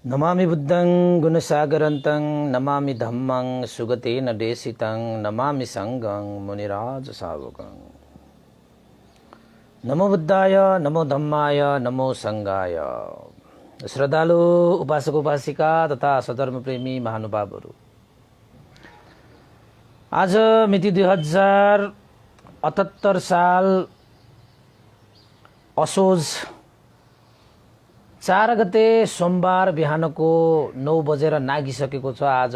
नमामि बुद्धं गुणसागरन्तं नमामि धम्मं सुगतेन देशितं नमामि संघं मुनिराज सावकं। नमो बुद्धाय नमो धम्माय नमो संघाय। श्रद्धालु उपासक उपासिका तथा सधर्म प्रेमी महानुभावहरू, आज मिति 2078 साल असोज 4 गते सोमबार बिहानको 9 बजेर नागिसकेको छ। आज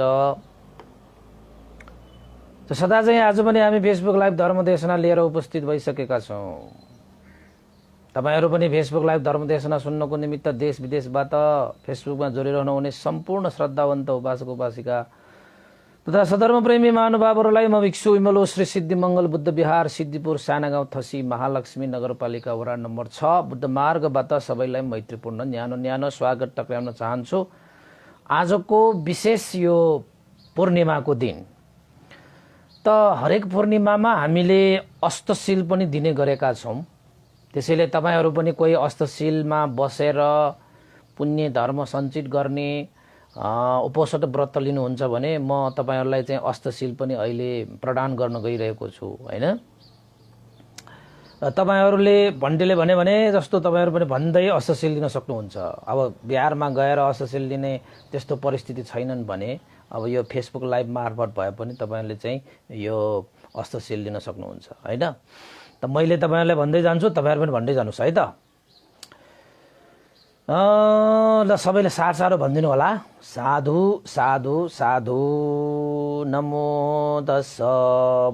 सदा चाहिँ आज पनि हामी फेसबुक लाइभ धर्मदेशना लिएर उपस्थित भइसकेका छौँ। तपाईहरु पनि फेसबुक लाइभ धर्मदेशना सुन्नको निमित्त देश विदेशबाट फेसबुकमा जोडिरहनु हुने सम्पूर्ण श्रद्धावन्त उपासक उपासिका तथा सधर्म प्रेमी महानुभावहरूलाई म भिक्षु इमलो श्री सिद्धि मङ्गल बुद्ध विहार सिद्धिपुर सानागाउँ थसी महालक्ष्मी नगरपालिका वडा नम्बर 6 बुद्ध मार्गबाट सबैलाई मैत्रीपूर्ण न्यानो स्वागत टक्राउन चाहन्छु। आजको विशेष यो पूर्णिमाको दिन त हरेक पूर्णिमामा हामीले अष्टशील पनि दिने गरेका छौं। त्यसैले तपाईहरु पनि कोही अष्टशीलमा बसेर पुण्य धर्म सञ्चित गर्ने उपवास व्रत लिनुहुन्छ भने म तपाईहरुलाई चाहिँ अष्टशील पनि अहिले प्रदान गर्न गइरहेको छु हैन। तपाईहरुले भन्टेले भने जस्तो तपाईहरु पनि भन्दै अष्टशील दिन सक्नुहुन्छ। अब बिहारमा गएर अष्टशील लिने त्यस्तो परिस्थिति छैनन् भने अब यो फेसबुक लाइभ मार्फत भए पनि तपाईहरुले चाहिँ यो अष्टशील लिन सक्नुहुन्छ हैन। त मैले तपाईहरुलाई भन्दै जान्छु, तपाईहरु पनि भन्दै जानुस् है त। ल सबैले सारो भनिदिनु होला। साधु साधु साधु नमो तस्स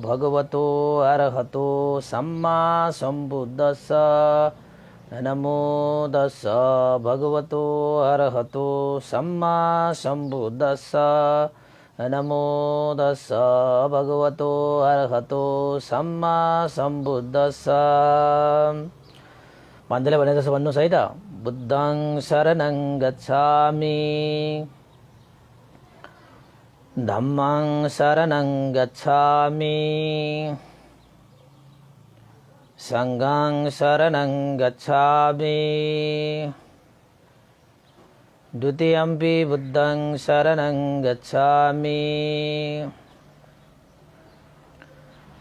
भगवतो अरहतो सम्मा सम्बुद्धस्स नमो तस्स भगवतो अरहतो सम्मा सम्बुद्धस्स नमो तस्स भगवतो अरहतो सम्मा सम्बुद्धस्स। भन्दैले भने जस्तो भन्नुस् है त। बुद्धं शरणं गच्छामि धम्मं शरणं गच्छामि संघं शरणं गच्छामि द्वितीयंपि बुद्धं शरणं गच्छामि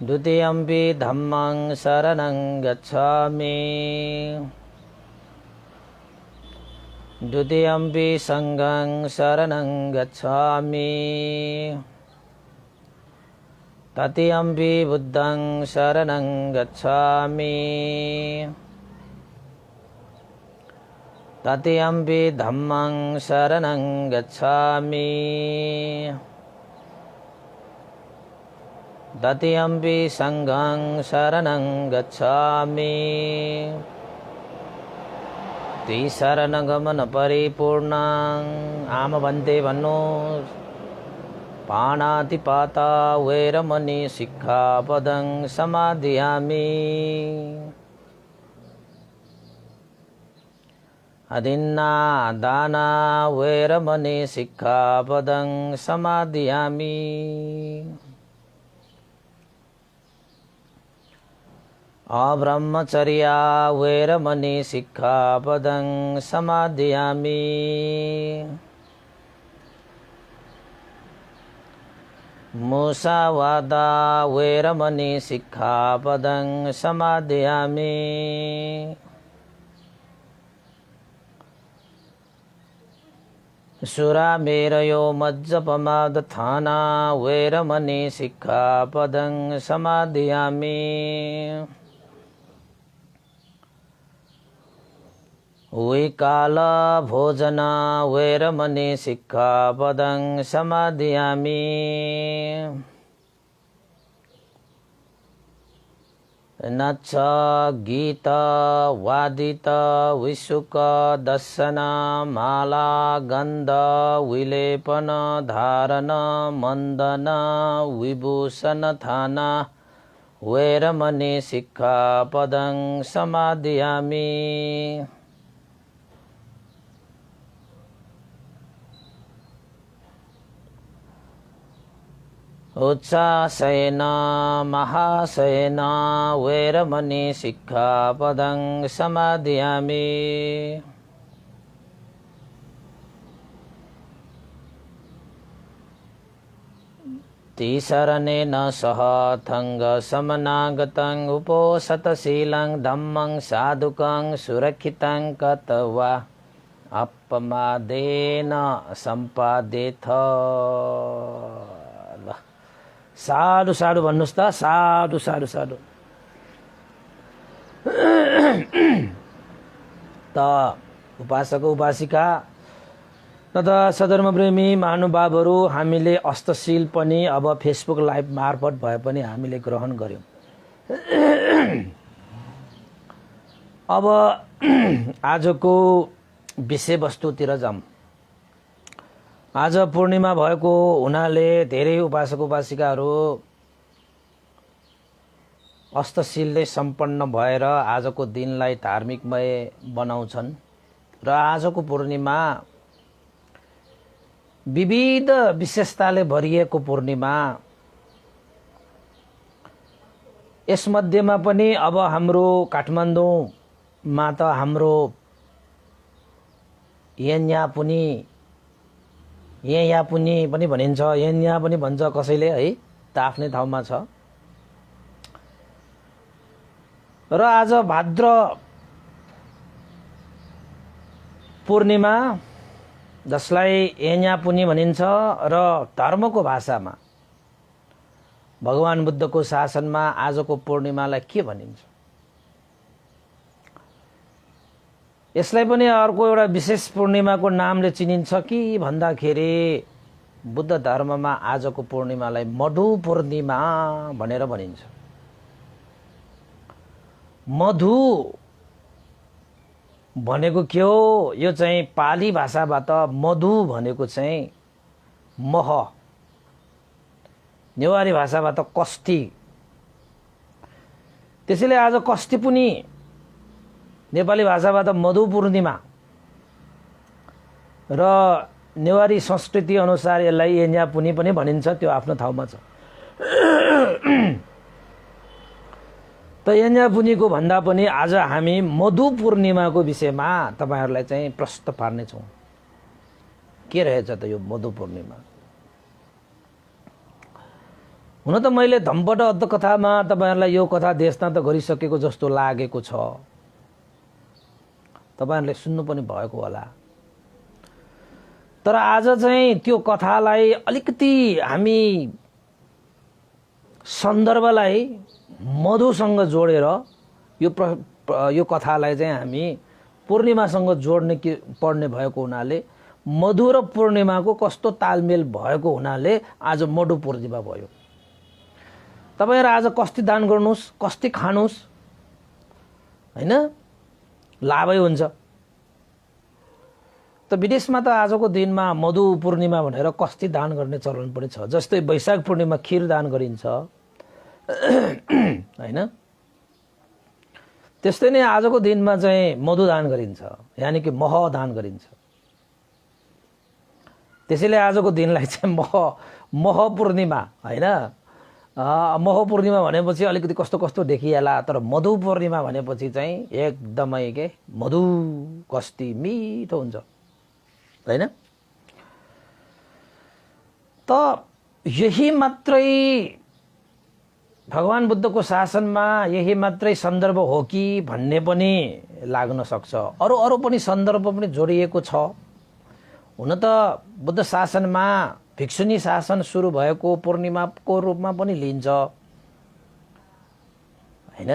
द्वितीयंपि धम्मं शरणं गच्छामि द्वितीयंपि संघं शरणं गच्छामि तृतीयंपि बुद्धं शरणं गच्छामि तृतीयंपि धम्मं शरणं गच्छामि तृतीयंपि संघं शरणं गच्छामि। शरणगमन परिपूर्णं आम भन्ते भन्नुहोस्। पाणातिपाता वैरमणि सिक्खापदं समादियामि अदिन्ना दाना वैरमणि सिक्खापदं समादियामि अब्रह्मचर्या वैरमणि सिक्खापदं समादियामि मुसावादा वैरमणि सिक्खापदं समादियामि सुरामेरयो मज्जपमादथाना वैरमणि सिक्खापदं समादियामि विकाल भोजन वैरमणि सिक्खापदं समादियामि नच्च गीत वादित विसुक दर्शन माला गंध विलेपन धारण मंदन विभूषण थान वैरमणि सिक्खापदं समादियामि उत्साहसेन महासेन वैरमणि सिक्खापदं समादियामि तिसरणेन सह थङ्ग समनागतं उपोसतशीलं धम्मं साधुकं सुरक्षितं कतवा अपमादेन सम्पादेथ। ल साधु साधु भन्नुहोस् त, साधु साधु साधु। त उपासक उपासिका तथा सधर्मप्रेमी महानुभावहरू, हामीले अष्टशील पनि अब फेसबुक लाइभ मार्फत भए पनि हामीले ग्रहण गर्यौं। अब आजको विषयवस्तुतिर जाऊँ। आज पूर्णिमा भएको हुनाले धेरै उपासक उपासिकाहरू अष्टशीलले सम्पन्न भएर आजको दिनलाई धार्मिकमय बनाउँछन् र आजको पूर्णिमा विविध विशेषताले भरिएको पूर्णिमा। यसमध्येमा पनि अब हाम्रो काठमाडौँमा त हाम्रो यहाँ पुनी पनि भनिन्छ, यहाँ पनि भन्छ कसैले है, त आफ्नै ठाउँमा छ। र आज भाद्र पूर्णिमा, जसलाई यहाँ पुनी भनिन्छ र धर्मको भाषामा भगवान बुद्धको शासनमा आजको पूर्णिमालाई के भनिन्छ? यसलाई पनि अर्को एउटा विशेष पूर्णिमाको नामले चिनिन्छ कि भन्दाखेरि बुद्ध धर्ममा आजको पूर्णिमालाई मधु पूर्णिमा भनेर भनिन्छ। मधु भनेको के हो? यो चाहिँ पाली भाषाबाट मधु भनेको चाहिँ मह, नेवारी भाषाबाट कस्ती। त्यसैले आज कस्ती पुनी नेपाली भाषाबाट मधु पूर्णिमा र नेवारी संस्कृति अनुसार यसलाई एन्या पुनी पनि भनिन्छ, त्यो आफ्नो ठाउँमा छ। त एन्या पुनीको भन्दा पनि आज हामी मधु पूर्णिमाको विषयमा तपाईहरुलाई चाहिँ प्रश्न पार्ने छौं। के रहेछ त यो मधु पूर्णिमा? हुन त मैले धम्पट अद्ध कथामा तपाईहरुलाई यो कथा देशनाथ गरिसकेको जस्तो लागेको छ, तपाईहरुले सुन्नु पनि भएको होला। तर आज चाहिँ त्यो कथालाई अलिकति हामी सन्दर्भलाई मधुसँग जोडेर यो कथालाई चाहिँ हामी पूर्णिमासँग जोड्ने पर्ने भएको हुनाले, मधु र पूर्णिमाको कस्तो तालमेल भएको हुनाले आज मधु पूर्णिमा भयो। तपाईहरु आज कस्ती दान गर्नुस्, कस्ती खानुस्, हैन, लाभै हुन्छ। त विदेशमा त आजको दिनमा मधु पूर्णिमा भनेर कस्ती दान गर्ने चलन पनि छ। जस्तै वैशाख पूर्णिमा खीर दान गरिन्छ, हैन। त्यस्तै नै आजको दिनमा चाहिँ मधु दान गरिन्छ, यानी कि मह दान गरिन्छ। त्यसैले आजको दिनलाई चाहिँ मह पूर्णिमा, हैन। मह पूर्णिमा भनेपछि अलिकति कस्तो कस्तो देखिएला, तर मधु पूर्णिमा भनेपछि चाहिँ एकदमै के मधु कस्ती मिठो हुन्छ, हैन। त यही मात्रै भगवान बुद्धको शासनमा यही मात्रै सन्दर्भ हो कि भन्ने पनि लाग्न सक्छ। अरु पनि सन्दर्भ पनि जोडिएको छ। हुन त बुद्ध शासनमा भिक्षुनी शासन सुरु भएको पूर्णिमाको रूपमा पनि लिन्छ, हैन।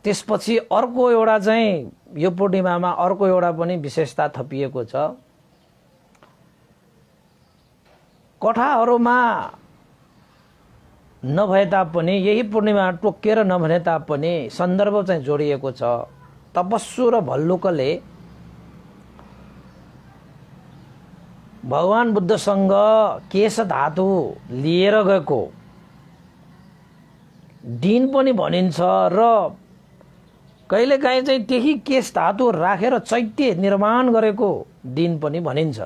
त्यसपछि अर्को एउटा चाहिँ यो पूर्णिमामा अर्को एउटा पनि विशेषता थपिएको छ। कथाहरूमा नभए तापनि, यही पूर्णिमा टोकेर नभने तापनि सन्दर्भ चाहिँ जोडिएको छ। तपस्सु र भल्लुकले भगवान बुद्धसँग केश धातु लिएर गएको दिन पनि भनिन्छ र कहिलेकाहीँ चाहिँ त्यही केश धातु राखेर चैत्य निर्माण गरेको दिन पनि भनिन्छ।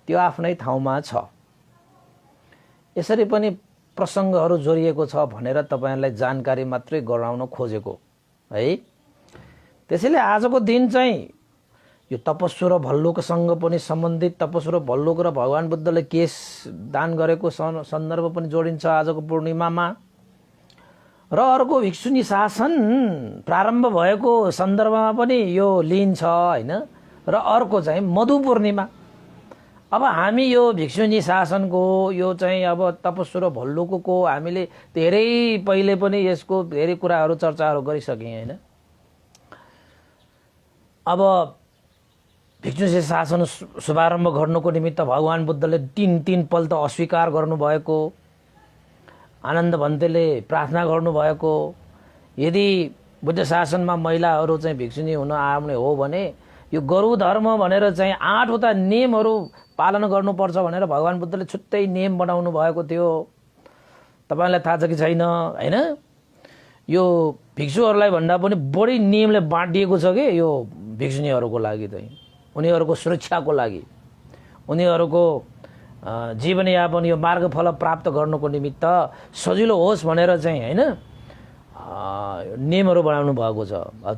त्यो आफ्नै ठाउँमा छ। यसरी पनि प्रसङ्गहरू जोडिएको छ भनेर तपाईहरुलाई जानकारी मात्रै गराउन खोजेको है। त्यसैले आजको दिन चाहिँ यो तपस्वी र भल्लुकसँग पनि सम्बन्धित, तपस्वी र भल्लुक र भगवान बुद्धले केस दान गरेको सन्दर्भ पनि जोडिन्छ आजको पूर्णिमामा। र अर्को भिक्षुनी शासन प्रारम्भ भएको सन्दर्भमा पनि यो लिइन्छ हैन। र अर्को चाहिँ मधु पूर्णिमा। अब हामी यो भिक्षुनी शासनको यो चाहिँ अब तपस्वी र भल्लुकको हामीले धेरै पहिले पनि यसको धेरै कुराहरू चर्चाहरू गरिसक्यौँ हैन। अब भिक्षुनी शासन शुभारम्भ गर्नुको निमित्त भगवान बुद्धले तीन पल्ट अस्वीकार गर्नुभएको, आनन्द भन्तेले प्रार्थना गर्नुभएको, यदि बुद्ध शासनमा महिलाहरू चाहिँ भिक्षुनी हुन आउने हो भने यो गरु धर्म भनेर चाहिँ 8वटा नियमहरू पालन गर्नुपर्छ भनेर भगवान बुद्धले छुट्टै नियम बनाउनु भएको थियो। तपाईलाई थाहा छ कि छैन हैन? यो भिक्षुहरूलाई भन्दा पनि बढी नियमले बाँडिएको छ कि यो भिक्षुनीहरूको लागि चाहिँ, उनीहरूको सुरक्षाको लागि, उनीहरूको जीवनयापन यो मार्गफल प्राप्त गर्नुको निमित्त सजिलो होस् भनेर चाहिँ हैन नियमहरू बनाउनु भएको छ।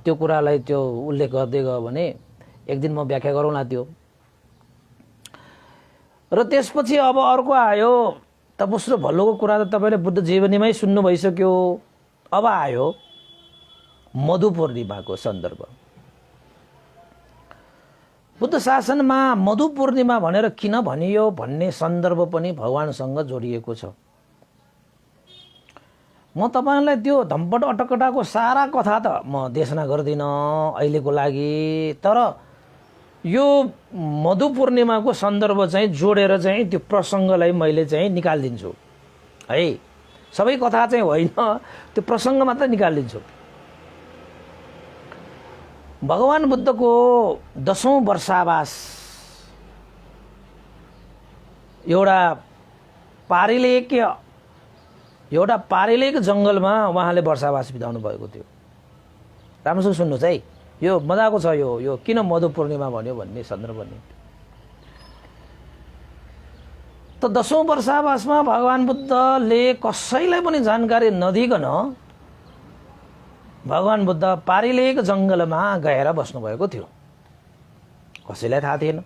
त्यो कुरालाई त्यो उल्लेख गर्दै गयो भने एक दिन म व्याख्या गरौँला त्यो। र त्यसपछि अब अर्को आयो तपस्वी भल्लुकको कुरा त तपाईले बुद्ध जीवनीमै सुन्नु भइसक्यो। अब आयो मधु पूर्णिमाको सन्दर्भ। बुद्ध शासनमा मधु पूर्णिमा भनेर किन भनियो भन्ने सन्दर्भ पनि भगवानसँग जोडिएको छ। म तपाईलाई त्यो धम्पट अटकटाको सारा कथा त म देशना गर्दिनँ अहिलेको लागि, तर यो मधु पूर्णिमाको सन्दर्भ चाहिँ जोडेर चाहिँ त्यो प्रसङ्गलाई मैले चाहिँ निकालिदिन्छु है। सबै कथा चाहिँ होइन, त्यो प्रसङ्ग मात्र निकालिदिन्छु। भगवान बुद्धको 10औं वर्षावास एउटा पारिलेक जङ्गलमा उहाँले वर्षावास बिताउनु भएको थियो। राम्रोसँग सुन्नुहोस् है, यो मजाको छ। यो किन मधु पूर्णिमा भन्यो भन्ने सन्दर्भ नि। त 10औं वर्षावासमा भगवान बुद्धले कसैलाई पनि जानकारी नदिकन भगवान बुद्ध पारिलेक जङ्गलमा गएर बस्नुभएको थियो। कसैलाई थाहा थिएन,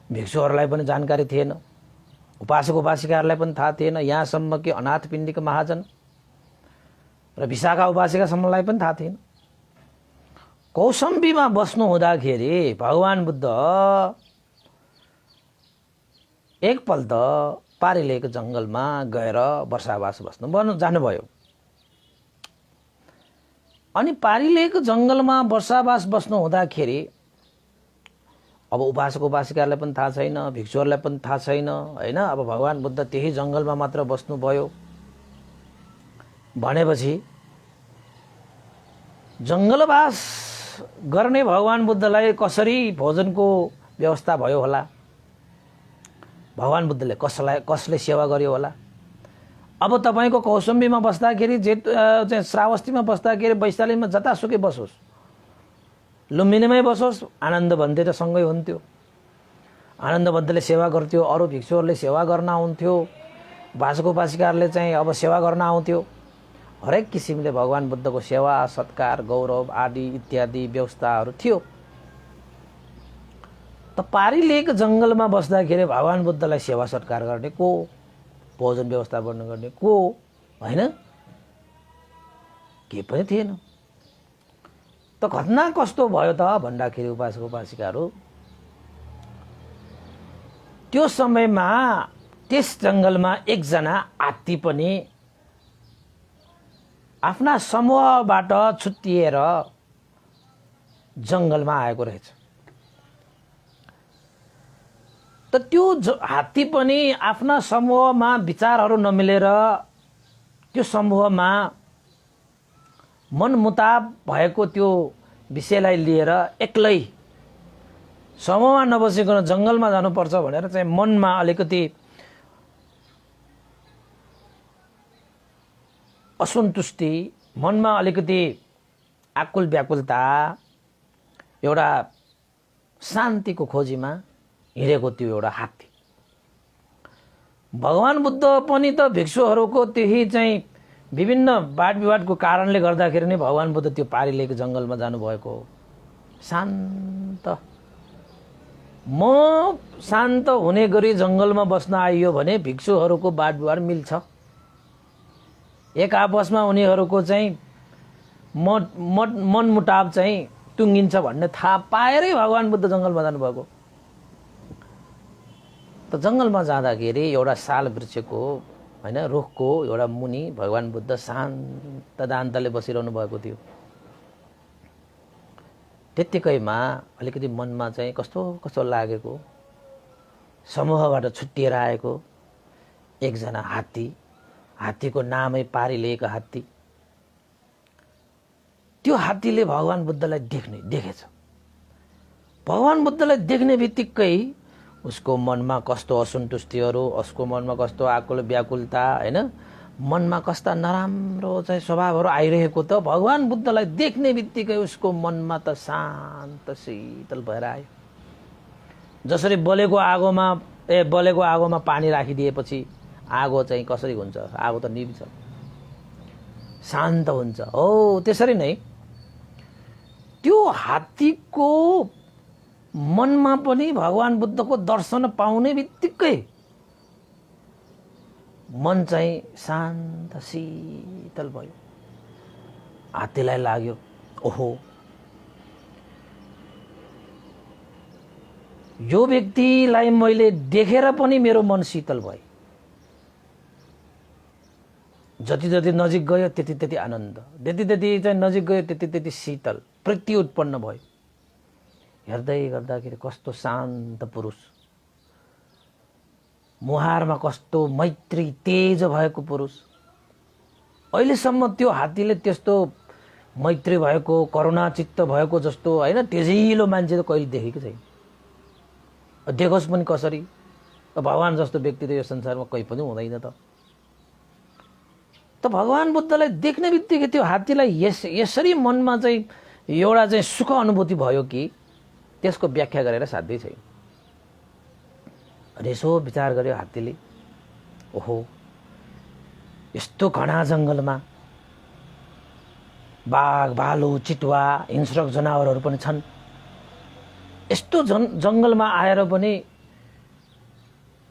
भिक्षुहरूलाई पनि जानकारी थिएन, उपासक उपासिकाहरूलाई पनि थाहा थिएन, यहाँसम्म कि अनाथ पिण्डिक महाजन र विशाखा उपासिकासम्मलाई पनि थाहा थिएन। कौसम्बीमा बस्नु हुँदाखेरि भगवान बुद्ध एकपल्ट पारिलेक जङ्गलमा गएर वर्षावास बस्नु जानुभयो। अनि पारिलेक जङ्गलमा वर्षावास बस्नु हुँदाखेरि अब उपासक उपासिकाहरूलाई पनि थाहा छैन, भिक्षुहरूलाई पनि थाहा छैन हैन। अब भगवान बुद्ध त्यही जङ्गलमा मात्र बस्नुभयो भनेपछि जङ्गलवास गर्ने भगवान बुद्धलाई कसरी भोजनको व्यवस्था भयो होला, भगवान बुद्धले कसले सेवा गर्यो होला। अब तपाईको कौसम्बीमा बस्दाखेरि चाहिँ श्रावस्तीमा बस्दाखेरि वैशालीमा जतासुकै बसोस्, लुम्बिनीमै बसोस्, आनन्द भन्ते त सँगै हुन्थ्यो। आनन्द भन्तेले सेवा गर्थ्यो, अरू भिक्षुहरूले सेवा गर्न आउँथ्यो, उपासक उपासिकाहरूले चाहिँ अब सेवा गर्न आउँथ्यो। हरेक किसिमले भगवान बुद्धको सेवा सत्कार गौरव आदि इत्यादि व्यवस्थाहरू थियो। त पारिलेक जङ्गलमा बस्दाखेरि भगवान बुद्धलाई सेवा सत्कार गर्ने को, भोजन व्यवस्थापन गर्ने को हैन, के पनि थिएन। त घटना कस्तो भयो त भन्दाखेरि उपासक उपासिकाहरू त्यो समयमा त्यस जङ्गलमा एकजना हात्ती पनि आफ्ना समूहबाट छुट्टिएर जङ्गलमा आएको रहेछ। त त्यो हात्ती पनि आफ्ना समूहमा विचारहरू नमिलेर त्यो समूहमा मनमुताब भएको त्यो विषयलाई लिएर एक्लै समूहमा नबसिकन जङ्गलमा जानुपर्छ भनेर चाहिँ मनमा अलिकति असन्तुष्टि, मनमा अलिकति आकुल व्याकुलता, एउटा शान्तिको खोजीमा हिँडेको त्यो एउटा हात्ती। भगवान बुद्ध पनि त भिक्षुहरूको त्यही चाहिँ विभिन्न वाद विवादको कारणले गर्दाखेरि नै भगवान बुद्ध त्यो पारिलेक जङ्गलमा जानुभएको हो। शान्त म शान्त हुने गरी जङ्गलमा बस्न आइयो भने भिक्षुहरूको बात व्यवहार मिल्छ। एक आपसमा उनीहरूको चाहिँ मनमुटाव चाहिँ टुङ्गिन्छ भन्ने थाहा पाएरै भगवान् बुद्ध जङ्गलमा जानुभएको। त जङ्गलमा जाँदाखेरि एउटा साल वृक्षको होइन रुखको एउटा मुनि भगवान् बुद्ध शान्त दान्तले बसिरहनु भएको थियो। त्यत्तिकैमा अलिकति मनमा चाहिँ कस्तो कस्तो लागेको, समूहबाट छुट्टिएर आएको एकजना हात्ती, हात्तीको नामै पारिलिएको हात्ती, त्यो हात्तीले भगवान् बुद्धलाई देखेछ। भगवान् बुद्धलाई देख्ने बित्तिकै उसको मनमा कस्तो असन्तुष्टिहरू, उसको मनमा कस्तो आकुल व्याकुलता, होइन, मनमा कस्ता नराम्रो चाहिँ स्वभावहरू आइरहेको त भगवान् बुद्धलाई देख्ने बित्तिकै उसको मनमा त शान्त शीतल भएर आयो। जसरी बलेको आगोमा पानी राखिदिएपछि आगो चाहिँ कसरी हुन्छ, आगो त निभ्छ, शान्त हुन्छ। हो त्यसरी नै त्यो हात्तीको मनमा पनि भगवान् बुद्धको दर्शन पाउने बित्तिकै मन चाहिँ शान्त शीतल भयो। हात्तीलाई लाग्यो, ओहो, यो व्यक्तिलाई मैले देखेर पनि मेरो मन शीतल भयो। जति जति नजिक गयो त्यति त्यति आनन्द, त्यति त्यति चाहिँ नजिक गयो त्यति त्यति शीतल प्रीति उत्पन्न भयो। हेर्दै गर्दाखेरि कस्तो शान्त पुरुष, मुहारमा कस्तो मैत्री तेज भएको पुरुष। अहिलेसम्म त्यो हात्तीले त्यस्तो मैत्री भएको, करुणाचित्त भएको जस्तो होइन तेजिलो मान्छे त कहिले देखेको छैन। देखोस् पनि कसरी, भगवान् जस्तो व्यक्ति त यो संसारमा कहीँ पनि हुँदैन त। त भगवान् बुद्धलाई देख्ने बित्तिकै त्यो हात्तीलाई यसरी मनमा चाहिँ एउटा चाहिँ सुख अनुभूति भयो कि त्यसको व्याख्या गरेर साध्यै छैन। यसो विचार गर्यो हात्तीले, ओहो, यस्तो घना जङ्गलमा बाघ, भालु, चितुवा, हिंस्रक जनावरहरू पनि छन्। यस्तो जङ्गलमा आएर पनि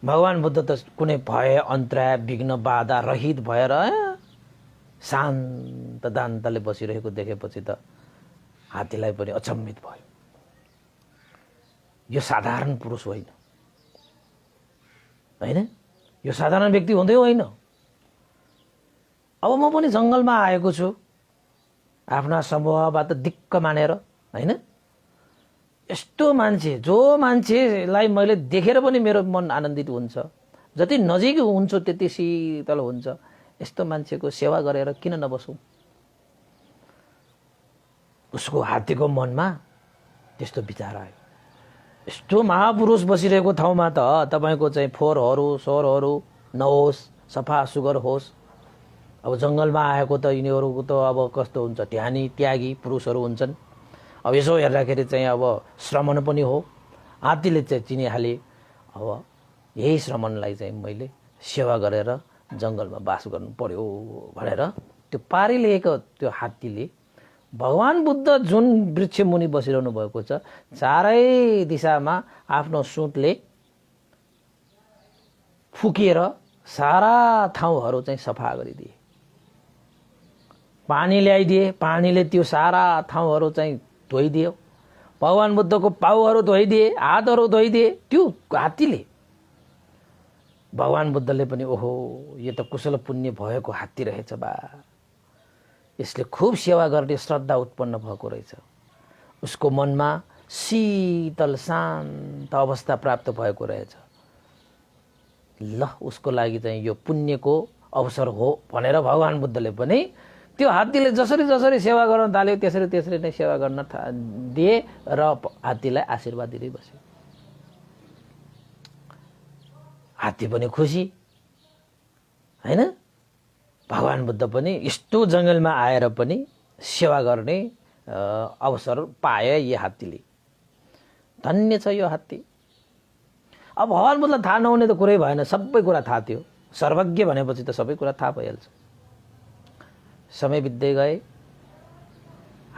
भगवान् बुद्ध त कुनै भय, अन्तराय, विघ्न, बाधा रहित भएर शान्त दान्तले बसिरहेको देखेपछि त हात्तीलाई पनि अचम्मित भयो। यो साधारण पुरुष होइन, होइन, यो साधारण व्यक्ति हुँदै होइन। अब म पनि जङ्गलमा आएको छु आफ्ना समूहबाट दिक्क मानेर, होइन, यस्तो मान्छे, जो मान्छेलाई मैले देखेर पनि मेरो मन आनन्दित हुन्छ, जति नजिक हुन्छ त्यति शीतल हुन्छ, यस्तो मान्छेको सेवा गरेर किन नबसौँ। उसको हात्तीको मनमा त्यस्तो विचार आयो। यस्तो महापुरुष बसिरहेको ठाउँमा त तपाईँको चाहिँ फोहोरहरू स्वरहरू नहोस्, सफा सुग्घर होस्। अब जङ्गलमा आएको त यिनीहरूको त अब कस्तो हुन्छ, ध्यानी त्यागी पुरुषहरू हुन्छन्। अब यसो हेर्दाखेरि चाहिँ अब श्रमण पनि हो। हात्तीले चाहिँ चिनिहाले, अब यही श्रमणलाई चाहिँ मैले सेवा गरेर जङ्गलमा बास गर्नु पर्यो भनेर त्यो पारिलिएको त्यो हात्तीले भगवान् बुद्ध जुन वृक्ष मुनि बसिरहनु भएको छ चारै दिशामा आफ्नो सुँडले फुकेर सारा ठाउँहरू चाहिँ सफा गरिदिए। पानी ल्याइदिए, पानीले त्यो सारा ठाउँहरू चाहिँ धोइदियो। भगवान् बुद्धको पाउहरू धोइदिए, हातहरू धोइदिए त्यो हात्तीले। भगवान् बुद्धले पनि ओहो, यो त कुशल पुण्य भएको हात्ती रहेछ बा, यसले खूब सेवा गर्ने श्रद्धा उत्पन्न भएको रहेछ। उसको मनमा शीतल शान्त अवस्था प्राप्त भएको रहेछ। ल, उसको लागि चाहिँ यो पुण्यको अवसर हो भनेर भगवान् बुद्धले पनि त्यो हात्तीले जसरी जसरी सेवा गर्न थाल्यो त्यसरी त्यसरी नै सेवा गर्न दिए र हात्तीलाई आशीर्वाद दिँदै बस्यो। हात्ती पनि खुसी, होइन, भगवान् बुद्ध पनि यस्तो जङ्गलमा आएर पनि सेवा गर्ने अवसर पाए यो हात्तीले। धन्य छ यो हात्ती। अब भगवान् बुद्धलाई थाहा नहुने त कुरै भएन, सबै कुरा थाहा थियो। सर्वज्ञ भनेपछि त सबै कुरा थाहा भइहाल्छ। समय बित्दै गए,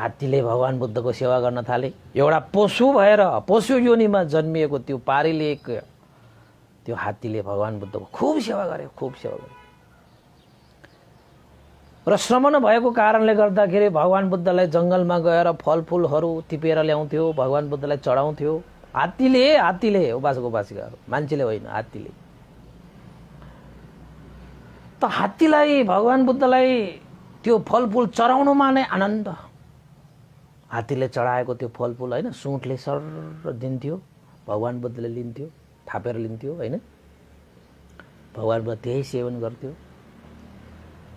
हात्तीले भगवान बुद्धको सेवा गर्न थाले। एउटा पशु भएर पशु योनिमा जन्मिएको त्यो पारिलेख त्यो हात्तीले भगवान बुद्धको खूब सेवा गर्यो, खूब सेवा गर्यो। र श्रमण भएको कारणले गर्दाखेरि भगवान बुद्धलाई जङ्गलमा गएर फलफुलहरू टिपेर ल्याउँथ्यो, भगवान बुद्धलाई चढाउँथ्यो। हात्तीले उपासक-उपासिकाहरू, मान्छेले होइन, हात्तीले। त हात्तीलाई भगवान बुद्धलाई त्यो फलफुल चढाउनुमा नै आनन्द। हात्तीले चढाएको त्यो फलफुल होइन सुँठले सर दिन्थ्यो, भगवान बुद्धले लिन्थ्यो, थापेर लिन्थ्यो होइन। भगवान बुद्ध त्यही सेवन गर्थ्यो।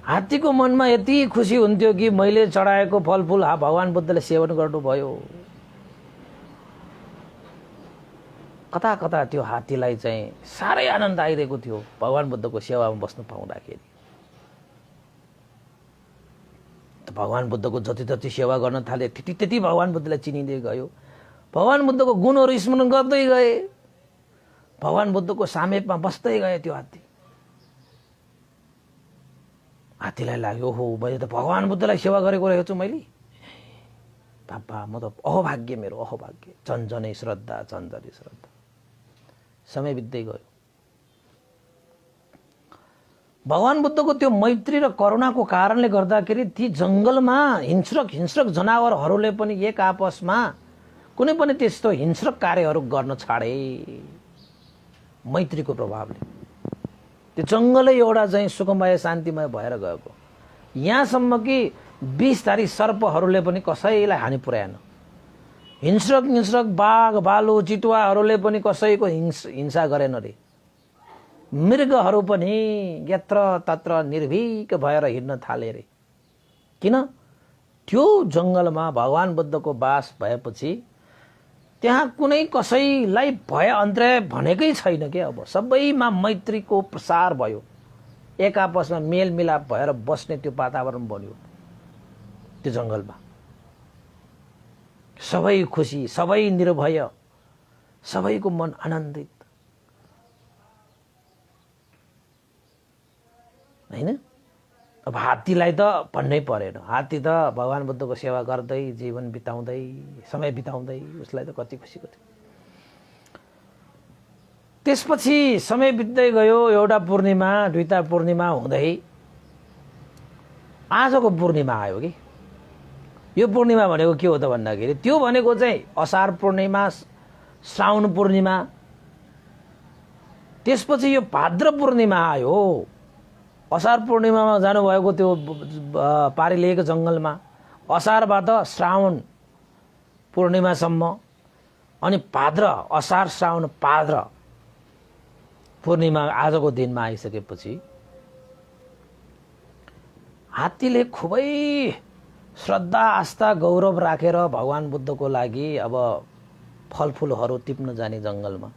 हात्तीको मनमा यति खुसी हुन्थ्यो कि मैले चढाएको फलफुल भगवान बुद्धले सेवन गर्नुभयो। कता कता त्यो हात्तीलाई चाहिँ साह्रै आनन्द आइरहेको थियो भगवान बुद्धको सेवामा बस्नु पाउँदाखेरि। भगवान बुद्धको जति जति सेवा गर्न थाले त्यति त्यति भगवान बुद्धलाई चिनिँदै गयो। भगवान बुद्धको गुणहरू स्मरण गर्दै गए, भगवान बुद्धको सामेपमा बस्दै गए त्यो हात्ती। हात्तीलाई लाग्यो, हो मैले त भगवान बुद्धलाई सेवा गरेको रहेछु मैले। बाबा म त अहोभाग्य, मेरो अहोभाग्य। झन्झनै श्रद्धा, झन्झनै श्रद्धा। समय बित्दै गयो। भगवान बुद्धको त्यो मैत्री र करुणाको कारणले गर्दाखेरि ती जङ्गलमा हिंस्रक जनावरहरूले पनि एक आपसमा कुनै पनि त्यस्तो हिंस्रक कार्यहरू गर्न छाडे। मैत्रीको प्रभावले त्यो जङ्गलै एउटा चाहिँ सुखमय शान्तिमय भएर गएको। यहाँसम्म कि विषधारी सर्पहरूले पनि कसैलाई हानि पुर्याएन। हिंस्रक बाघ भालु चितुवाहरूले पनि कसैको हिंसा गरेन रे। मृगहरू पनि यत्र तत्र निर्भीक भएर हिँड्न थाले रे। किन? त्यो जङ्गलमा भगवान बुद्धको बास भएपछि त्यहाँ कुनै कसैलाई भय अन्तराय भनेकै छैन के। अब सबैमा मैत्रीको प्रसार भयो, एक आपसमा मेलमिलाप भएर बस्ने त्यो वातावरण बन्यो त्यो जङ्गलमा। सबै खुसी, सबै निर्भय, सबैको मन आनन्दित होइन। अब हात्तीलाई त भन्नै परेन। हात्ती त भगवान बुद्धको सेवा गर्दै जीवन बिताउँदै समय बिताउँदै उसलाई त कति खुसीको थियो। त्यसपछि समय बित्दै गयो। एउटा पूर्णिमा, दुईटा पूर्णिमा हुँदै आजको पूर्णिमा आयो कि। यो पूर्णिमा भनेको के हो त भन्दाखेरि त्यो भनेको चाहिँ असार पूर्णिमा, श्रावण पूर्णिमा, त्यसपछि यो भाद्र पूर्णिमा आयो। असार पूर्णिमामा जानुभएको त्यो पारिलेको जङ्गलमा, असारबाट श्रावण पूर्णिमासम्म, अनि भाद्र, असार श्रावण भाद्र पूर्णिमा आजको दिनमा आइसकेपछि हात्तीले खुबै श्रद्धा आस्था गौरव राखेर भगवान बुद्धको लागि अब फलफुलहरू टिप्न जाने जङ्गलमा।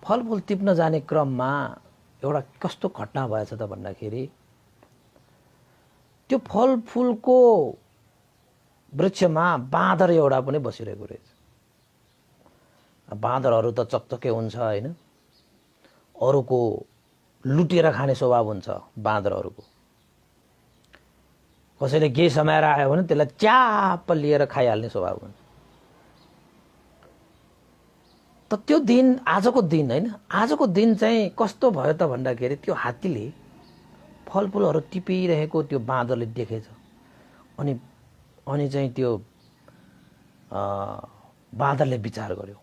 फलफुल टिप्न जाने क्रममा एउटा कस्तो घटना भएछ त भन्दाखेरि त्यो फलफुलको वृक्षमा बाँदर एउटा पनि बसिरहेको रहेछ। बाँदरहरू त चकचके हुन्छ होइन, अरूको लुटेर खाने स्वभाव हुन्छ बाँदरहरूको। कसैले केही समाएर आयो भने त्यसलाई च्याप लिएर खाइहाल्ने स्वभाव हुन्छ। त त्यो दिन, आजको दिन होइन, आजको दिन चाहिँ कस्तो भयो त भन्दाखेरि त्यो हात्तीले फलफुलहरू टिपिरहेको त्यो बाँदरले देखेछ। अनि चाहिँ त्यो बाँदरले विचार गर्यो,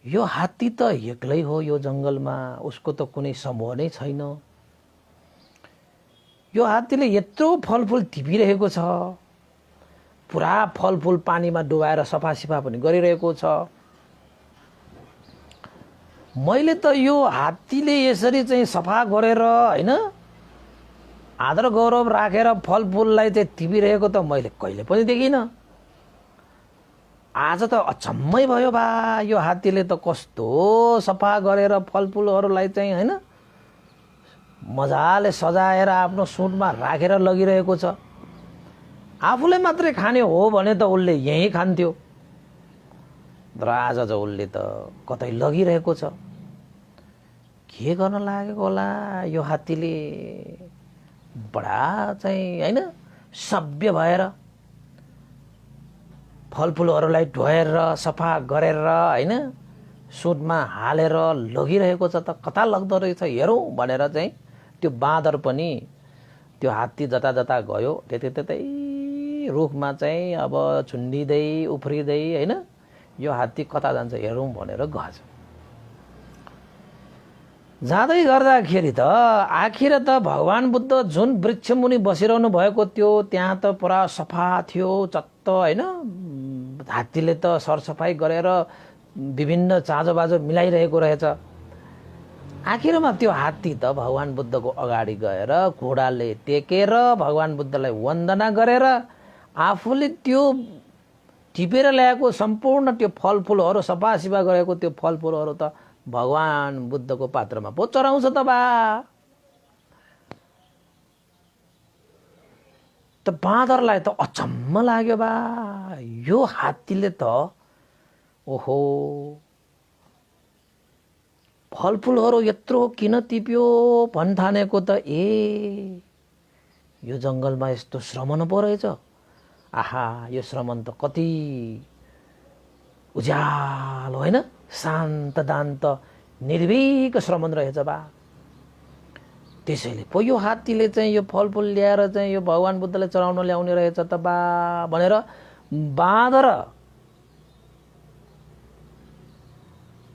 यो हात्ती त एक्लै हो यो जङ्गलमा, उसको त कुनै समूह नै छैन। यो हात्तीले यत्रो फलफुल टिपिरहेको छ, पुरा फलफुल पानीमा डुबाएर सफासिफा पनि गरिरहेको छ। मैले त यो हात्तीले यसरी चाहिँ सफा गरेर होइन आदर गौरव राखेर फलफुललाई चाहिँ टिपिरहेको त मैले कहिले पनि देखिनँ। आज त अचम्मै भयो बा, यो हात्तीले त कस्तो सफा गरेर फलफुलहरूलाई चाहिँ होइन मजाले सजाएर आफ्नो सुँडमा राखेर लगिरहेको छ। आफूले मात्रै खाने हो भने त उसले यहीँ खान्थ्यो, तर आज चाहिँ उसले त कतै लगिरहेको छ। के गर्न लागेको होला यो हात्तीले? बडा चाहिँ होइन सभ्य भएर फलफुलहरूलाई धोएर सफा गरेर हैन सुनमा हालेर लगिरहेको छ त कता लग्दो रहेछ हेरौँ भनेर चाहिँ त्यो बाँदर पनि त्यो हात्ती जता जता गयो त्यतै रुखमा चाहिँ अब झुन्डिँदै उफ्रिँदै हैन यो हात्ती कता जान्छ हेरौँ भनेर गएछ। जाँदै गर्दाखेरि त आखिर त भगवान बुद्ध जुन वृक्षमुनि बसिरहनु भएको थियो त्यहाँ त पुरा सफा थियो चत्त हैन हात्तीले त सरसफाई गरेर विभिन्न चाँजोबाजो मिलाइरहेको रहेछ। आखिरमा त्यो हात्ती त भगवान बुद्धको अगाडि गएर घोडाले टेकेर भगवान बुद्धलाई वन्दना गरेर आफूले त्यो टिपेर ल्याएको सम्पूर्ण त्यो फलफुलहरू सफासिफा गरेको त्यो फलफुलहरू त भगवान बुद्धको पात्रमा पो चढाउँछ त बा। त बाँदरलाई त अचम्म लाग्यो बा यो हात्तीले त ओहो फलफुलहरू यत्रो किन टिप्यो भन्ठानेको त यो जङ्गलमा यस्तो श्रमण पो रहेछ। आहा यो श्रमण त कति उज्यालो होइन शान्त दान्त निर्भीक श्रमण रहेछ बा। त्यसैले पो यो हात्तीले चाहिँ यो फलफुल ल्याएर चाहिँ यो भगवान बुद्धलाई चढाउन ल्याउने रहेछ त बा भनेर बाँदर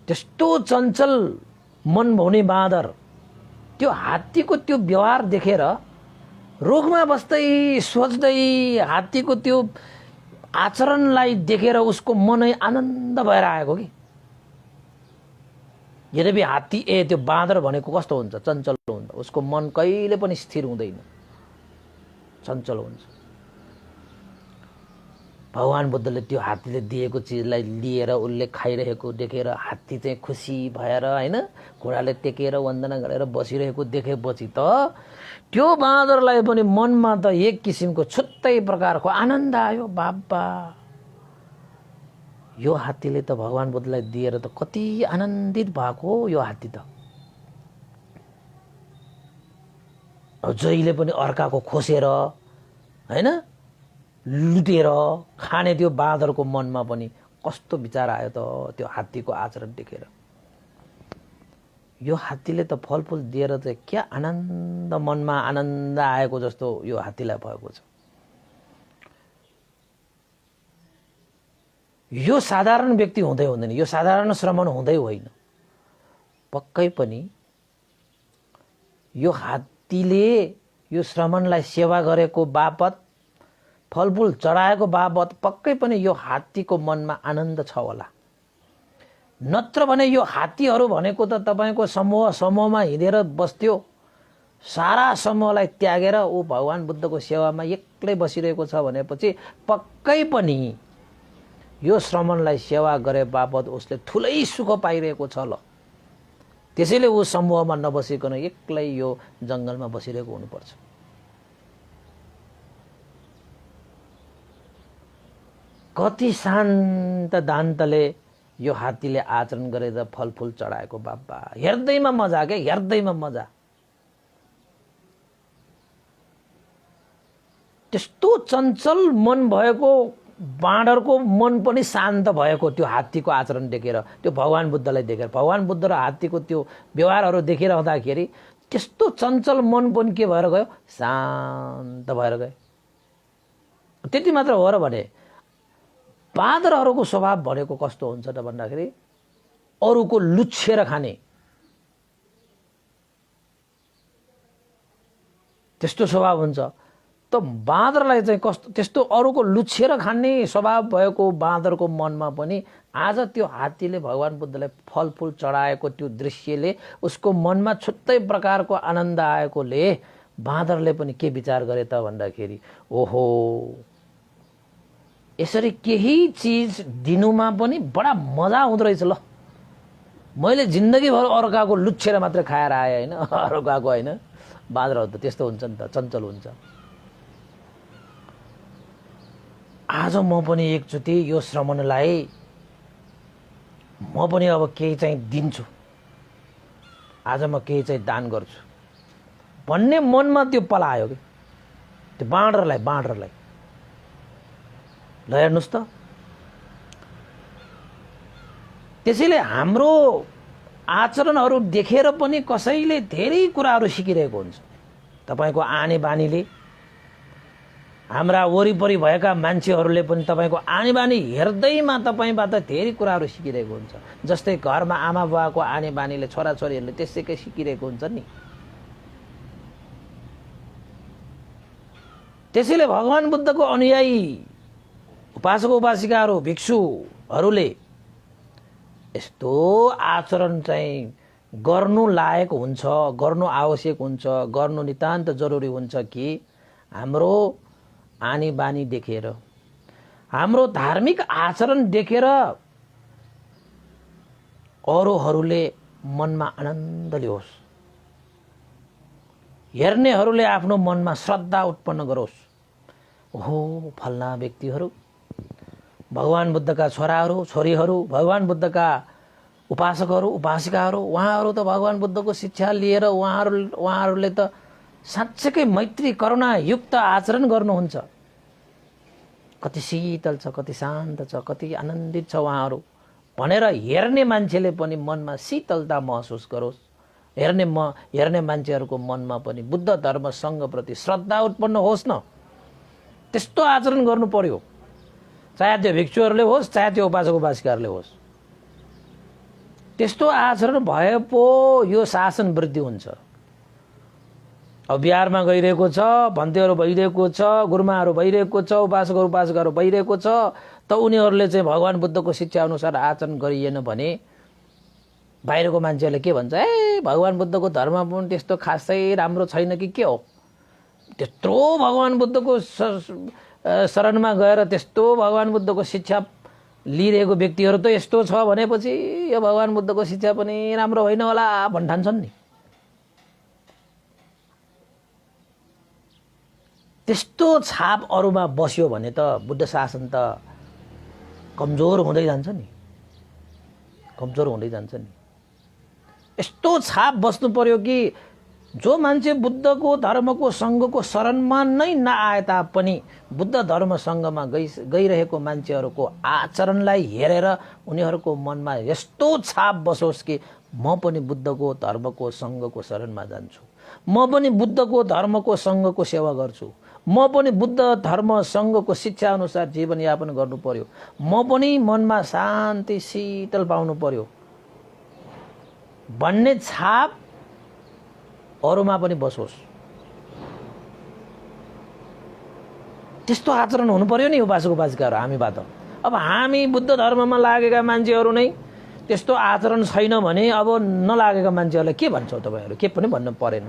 त्यस्तो चञ्चल मन भउने बाँदर त्यो हात्तीको त्यो व्यवहार देखेर रुखमा बस्दै सोच्दै हात्तीको त्यो आचरणलाई देखेर उसको मनै आनन्द भएर आएको कि। यद्यपि हात्ती त्यो बाँदर भनेको कस्तो हुन्छ चञ्चल हुन्छ उसको मन कहिले पनि स्थिर हुँदैन चञ्चल हुन्छ। भगवान बुद्धले त्यो हात्तीले दिएको चिजलाई लिएर उसले खाइरहेको देखेर हात्ती चाहिँ खुसी भएर हैन घोडाले टेकेर वन्दना गरेर बसिरहेको देखेपछि त त्यो बाँदरलाई पनि मनमा त एक किसिमको छुट्टै प्रकारको आनन्द आयो। बाबा यो हात्तीले त भगवान बुद्धलाई दिएर त कति आनन्दित भएको यो हात्ती त जहिले पनि अर्काको खोसेर हैन लुटेर खाने त्यो बाँदरको मनमा पनि कस्तो विचार आयो त त्यो हात्तीको आचरण देखेर। यो हात्तीले त फलफुल दिएर चाहिँ क्या आनन्द मनमा आनन्द आएको जस्तो यो हात्तीलाई भएको छ। यो साधारण व्यक्ति हुँदै हुँदैन यो साधारण श्रमण हुँदै होइन पक्कै पनि यो हात्तीले यो श्रमणलाई सेवा गरेको बापत फलफुल चढाएको बापत पक्कै पनि यो हात्तीको मनमा आनन्द छ होला। नत्र भने यो हात्तीहरू भनेको त तपाईको समूहमा हिँडेर बस्थ्यो सारा समूहलाई त्यागेर ऊ भगवान बुद्धको सेवामा एक्लै बसिरहेको छ भनेपछि पक्कै पनि यो श्रमणलाई सेवा गरे बापत उसले ठुलै सुख पाइरहेको छ ल। त्यसैले ऊ समूहमा नबसिकन एक्लै यो जङ्गलमा बसिरहेको हुनुपर्छ। कति शान्त दान्तले यो हात्तीले आचरण गरेर फलफुल चढाएको बाबा हेर्दैमा मजा के हेर्दैमा मजा। त्यस्तो चञ्चल मन भएको बाँदरको मन पनि शान्त भएको त्यो हात्तीको आचरण देखेर त्यो भगवान बुद्धलाई देखेर भगवान बुद्ध र हात्तीको त्यो व्यवहारहरू देखिरहँदाखेरि त्यस्तो चञ्चल मन पनि के भएर गयो शान्त भएर गयो। त्यति मात्र हो र भने बाँदरहरूको स्वभाव भनेको कस्तो हुन्छ त भन्दाखेरि अरूको लुच्छेर खाने त्यस्तो स्वभाव हुन्छ। त बाँदरलाई चाहिँ कस्तो त्यस्तो अरूको लुच्छेर खाने स्वभाव भएको बाँदरको मनमा पनि आज त्यो हात्तीले भगवान बुद्धलाई फलफुल चढाएको त्यो दृश्यले उसको मनमा छुट्टै प्रकारको आनन्द आएकोले बाँदरले पनि के विचार गरे त भन्दाखेरि ओहो यसरी केही चिज दिनुमा पनि बडा मजा हुँदो रहेछ ल। मैले जिन्दगीभर अर्काको लुच्छेर मात्र खाएर आएँ होइन अर्काको होइन। बाँदरहरू त त्यस्तो हुन्छ नि त चञ्चल हुन्छ। आज म पनि एकचोटि यो श्रमणलाई म पनि अब केही चाहिँ दिन्छु आज म केही चाहिँ दान गर्छु भन्ने मनमा त्यो पलायो कि त्यो बाँदरलाई ल हेर्नुस् त त्यसैले हाम्रो आचरणहरू देखेर पनि कसैले धेरै कुराहरू सिकिरहेको हुन्छ। तपाईको आने बानीले, हाम्रा वरिपरि भएका मान्छेहरूले पनि तपाईको आनी बानी हेर्दैमा तपाईबाट धेरै कुराहरू सिकिरहेको हुन्छ। जस्तै घरमा आमा बुवाको आनी बानीले छोराछोरीहरूले त्यसैकै सिकिरहेको हुन्छ नि। त्यसैले भगवान बुद्धको अनुयायी उपासक उपासिकाहरू भिक्षुहरूले यस्तो आचरण चाहिँ गर्नु लायक हुन्छ, गर्नु आवश्यक हुन्छ, गर्नु नितान्त जरुरी हुन्छ कि हाम्रो आनी बानी देखेर, हाम्रो धार्मिक आचरण देखेर अरूहरूले मनमा आनन्द ल्याओस्, हेर्नेहरूले आफ्नो मनमा श्रद्धा उत्पन्न गरोस्। ओहो, फल्ना व्यक्तिहरू भगवान बुद्धका छोराहरू छोरीहरू, भगवान बुद्धका उपासकहरू उपासिकाहरू, उहाँहरू त भगवान बुद्धको शिक्षा लिएर उहाँहरूले त साँच्चैकै मैत्री करुणा युक्त आचरण गर्नुहुन्छ। कति शीतल छ, कति शान्त छ, कति आनन्दित छ उहाँहरू भनेर हेर्ने मान्छेले पनि मनमा शीतलता महसुस गरोस्। हेर्ने मान्छेहरूको मनमा पनि बुद्ध धर्म सङ्घप्रति श्रद्धा उत्पन्न होस् न। त्यस्तो आचरण गर्नु पर्यो, चाहे त्यो भिक्षुहरूले होस्, चाहे त्यो उपासक उपासिकाहरूले होस्। त्यस्तो आचरण भए पो यो शासन वृद्धि हुन्छ। अब बिहारमा गइरहेको छ, भन्तेहरू भइरहेको छ, गुरुमाहरू भइरहेको छ, उपासकहरू उपासिकाहरू भइरहेको छ, त उनीहरूले चाहिँ भगवान बुद्धको शिक्षा अनुसार आचरण गरिएन भने बाहिरको मान्छेहरूले के भन्छ, ए भगवान बुद्धको धर्म पनि त्यस्तो खासै राम्रो छैन कि के हो। त्यत्रो भगवान बुद्धको शरणमा गएर त्यस्तो भगवान बुद्धको शिक्षा लिइरहेको व्यक्तिहरू त यस्तो छ भनेपछि यो भगवान बुद्धको शिक्षा पनि राम्रो होइन होला भन्ठान्छन् नि। त्यस्तो छाप अरूमा बस्यो भने त बुद्ध शासन त कमजोर हुँदै जान्छ नि, कमजोर हुँदै जान्छ नि। यस्तो छाप बस्नु पर्यो कि जो मान्छे बुद्धको धर्मको सङ्घको शरणमा नै नआए तापनि बुद्ध धर्म सङ्घमा गइरहेको मान्छेहरूको आचरणलाई हेरेर उनीहरूको मनमा यस्तो छाप बसोस् कि म पनि बुद्धको धर्मको सङ्घको शरणमा जान्छु, म पनि बुद्धको धर्मको सङ्घको सेवा गर्छु, म पनि बुद्ध धर्म सङ्घको शिक्षा अनुसार जीवनयापन गर्नु पर्यो, म पनि मनमा शान्ति शीतल पाउनु पर्यो भन्ने छाप अरूमा पनि बसोस्। त्यस्तो आचरण हुनु पर्यो नि उपासक उपासिकाहरू हामीबाट। अब हामी बुद्ध धर्ममा लागेका मान्छेहरू नै त्यस्तो आचरण छैन भने अब नलागेका मान्छेहरूलाई के भन्छौ तपाईँहरू? के पनि भन्नु परेन।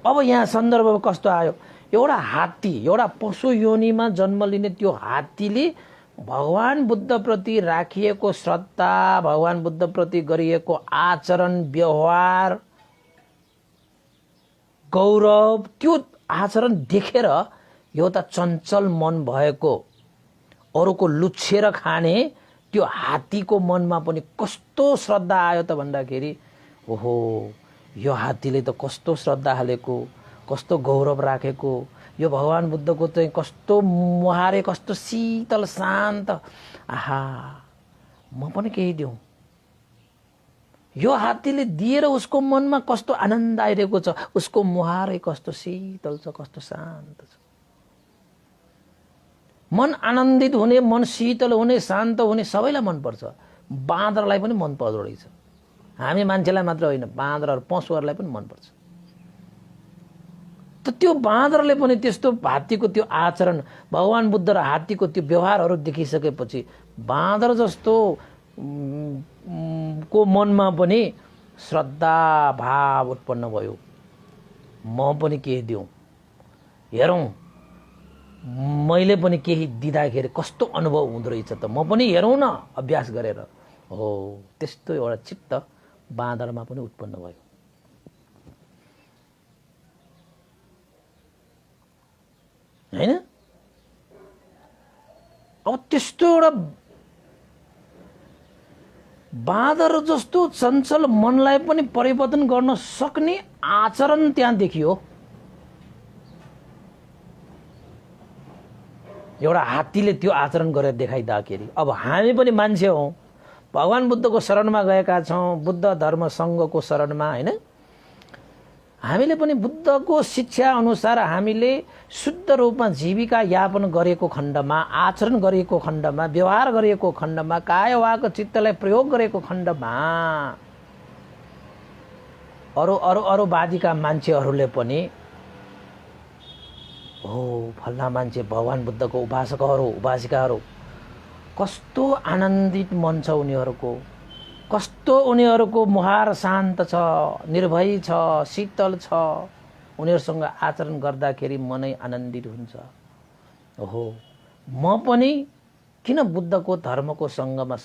अब यहाँ सन्दर्भ कस्तो आयो, एउटा हात्ती, एउटा पशु योनिमा जन्म लिने त्यो हात्तीले भगवान बुद्धप्रति राखिएको श्रद्धा, भगवान बुद्धप्रति गरिएको आचरण व्यवहार गौरव, त्यो आचरण देखेर एउटा चञ्चल मन भएको अरूको लुच्छेर खाने त्यो हात्तीको मनमा पनि कस्तो श्रद्धा आयो त भन्दाखेरि ओहो यो हात्तीले त कस्तो श्रद्धा हालेको, कस्तो गौरव राखेको, यो भगवान बुद्धको चाहिँ कस्तो मुहारे, कस्तो शीतल शान्त, आहा म पनि केही दिउँ। यो हात्तीले दिएर उसको मनमा कस्तो आनन्द आइरहेको छ, उसको मुहारै कस्तो शीतल छ, कस्तो शान्त छ। मन आनन्दित हुने, मन शीतल हुने, शान्त हुने सबैलाई मनपर्छ। बाँदरलाई पनि मन पर्दो रहेछ। हामी मान्छेलाई मात्र होइन, बाँदरहरू पशुहरूलाई पनि मनपर्छ। त त्यो बाँदरले पनि त्यस्तो हात्तीको त्यो आचरण, भगवान बुद्ध र हात्तीको त्यो व्यवहारहरू देखिसकेपछि बाँदर जस्तो को मनमा पनि श्रद्धा भाव उत्पन्न भयो। म पनि केही दिउँ, हेरौँ मैले पनि केही दिँदाखेरि कस्तो अनुभव हुँदो रहेछ त, म पनि हेरौँ न अभ्यास गरेर। हो त्यस्तो एउटा चित्त बाँदरमा पनि उत्पन्न भयो। हैन? अब त्यस्तो एउटा बाँदर जस्तो चञ्चल मनलाई पनि परिवर्तन गर्न सक्ने आचरण त्यहाँ देखियो। एउटा हात्तीले त्यो आचरण गरेर देखाइदाखेरि अब हामी पनि मान्छे हौँ, भगवान् बुद्धको शरणमा गएका छौँ, बुद्ध धर्म सङ्घको शरणमा, होइन? हामीले पनि बुद्धको शिक्षा अनुसार हामीले शुद्ध रूपमा जीविका यापन गरेको खण्डमा, आचरण गरेको खण्डमा, व्यवहार गरेको खण्डमा, काय वाक चित्तलाई प्रयोग गरेको खण्डमा अरूवादीका मान्छेहरूले पनि हो फल्ना मान्छे भगवान् बुद्धको उपासकहरू उपासिकाहरू कस्तो आनन्दित मन छ उनीहरूको, कस्तो उनीहरूको मुहार शान्त छ, निर्भय छ, शीतल छ, उनीहरूसँग आचरण गर्दाखेरि मनै आनन्दित हुन्छ। ओहो म पनि किन बुद्धको धर्मको सङ्घमा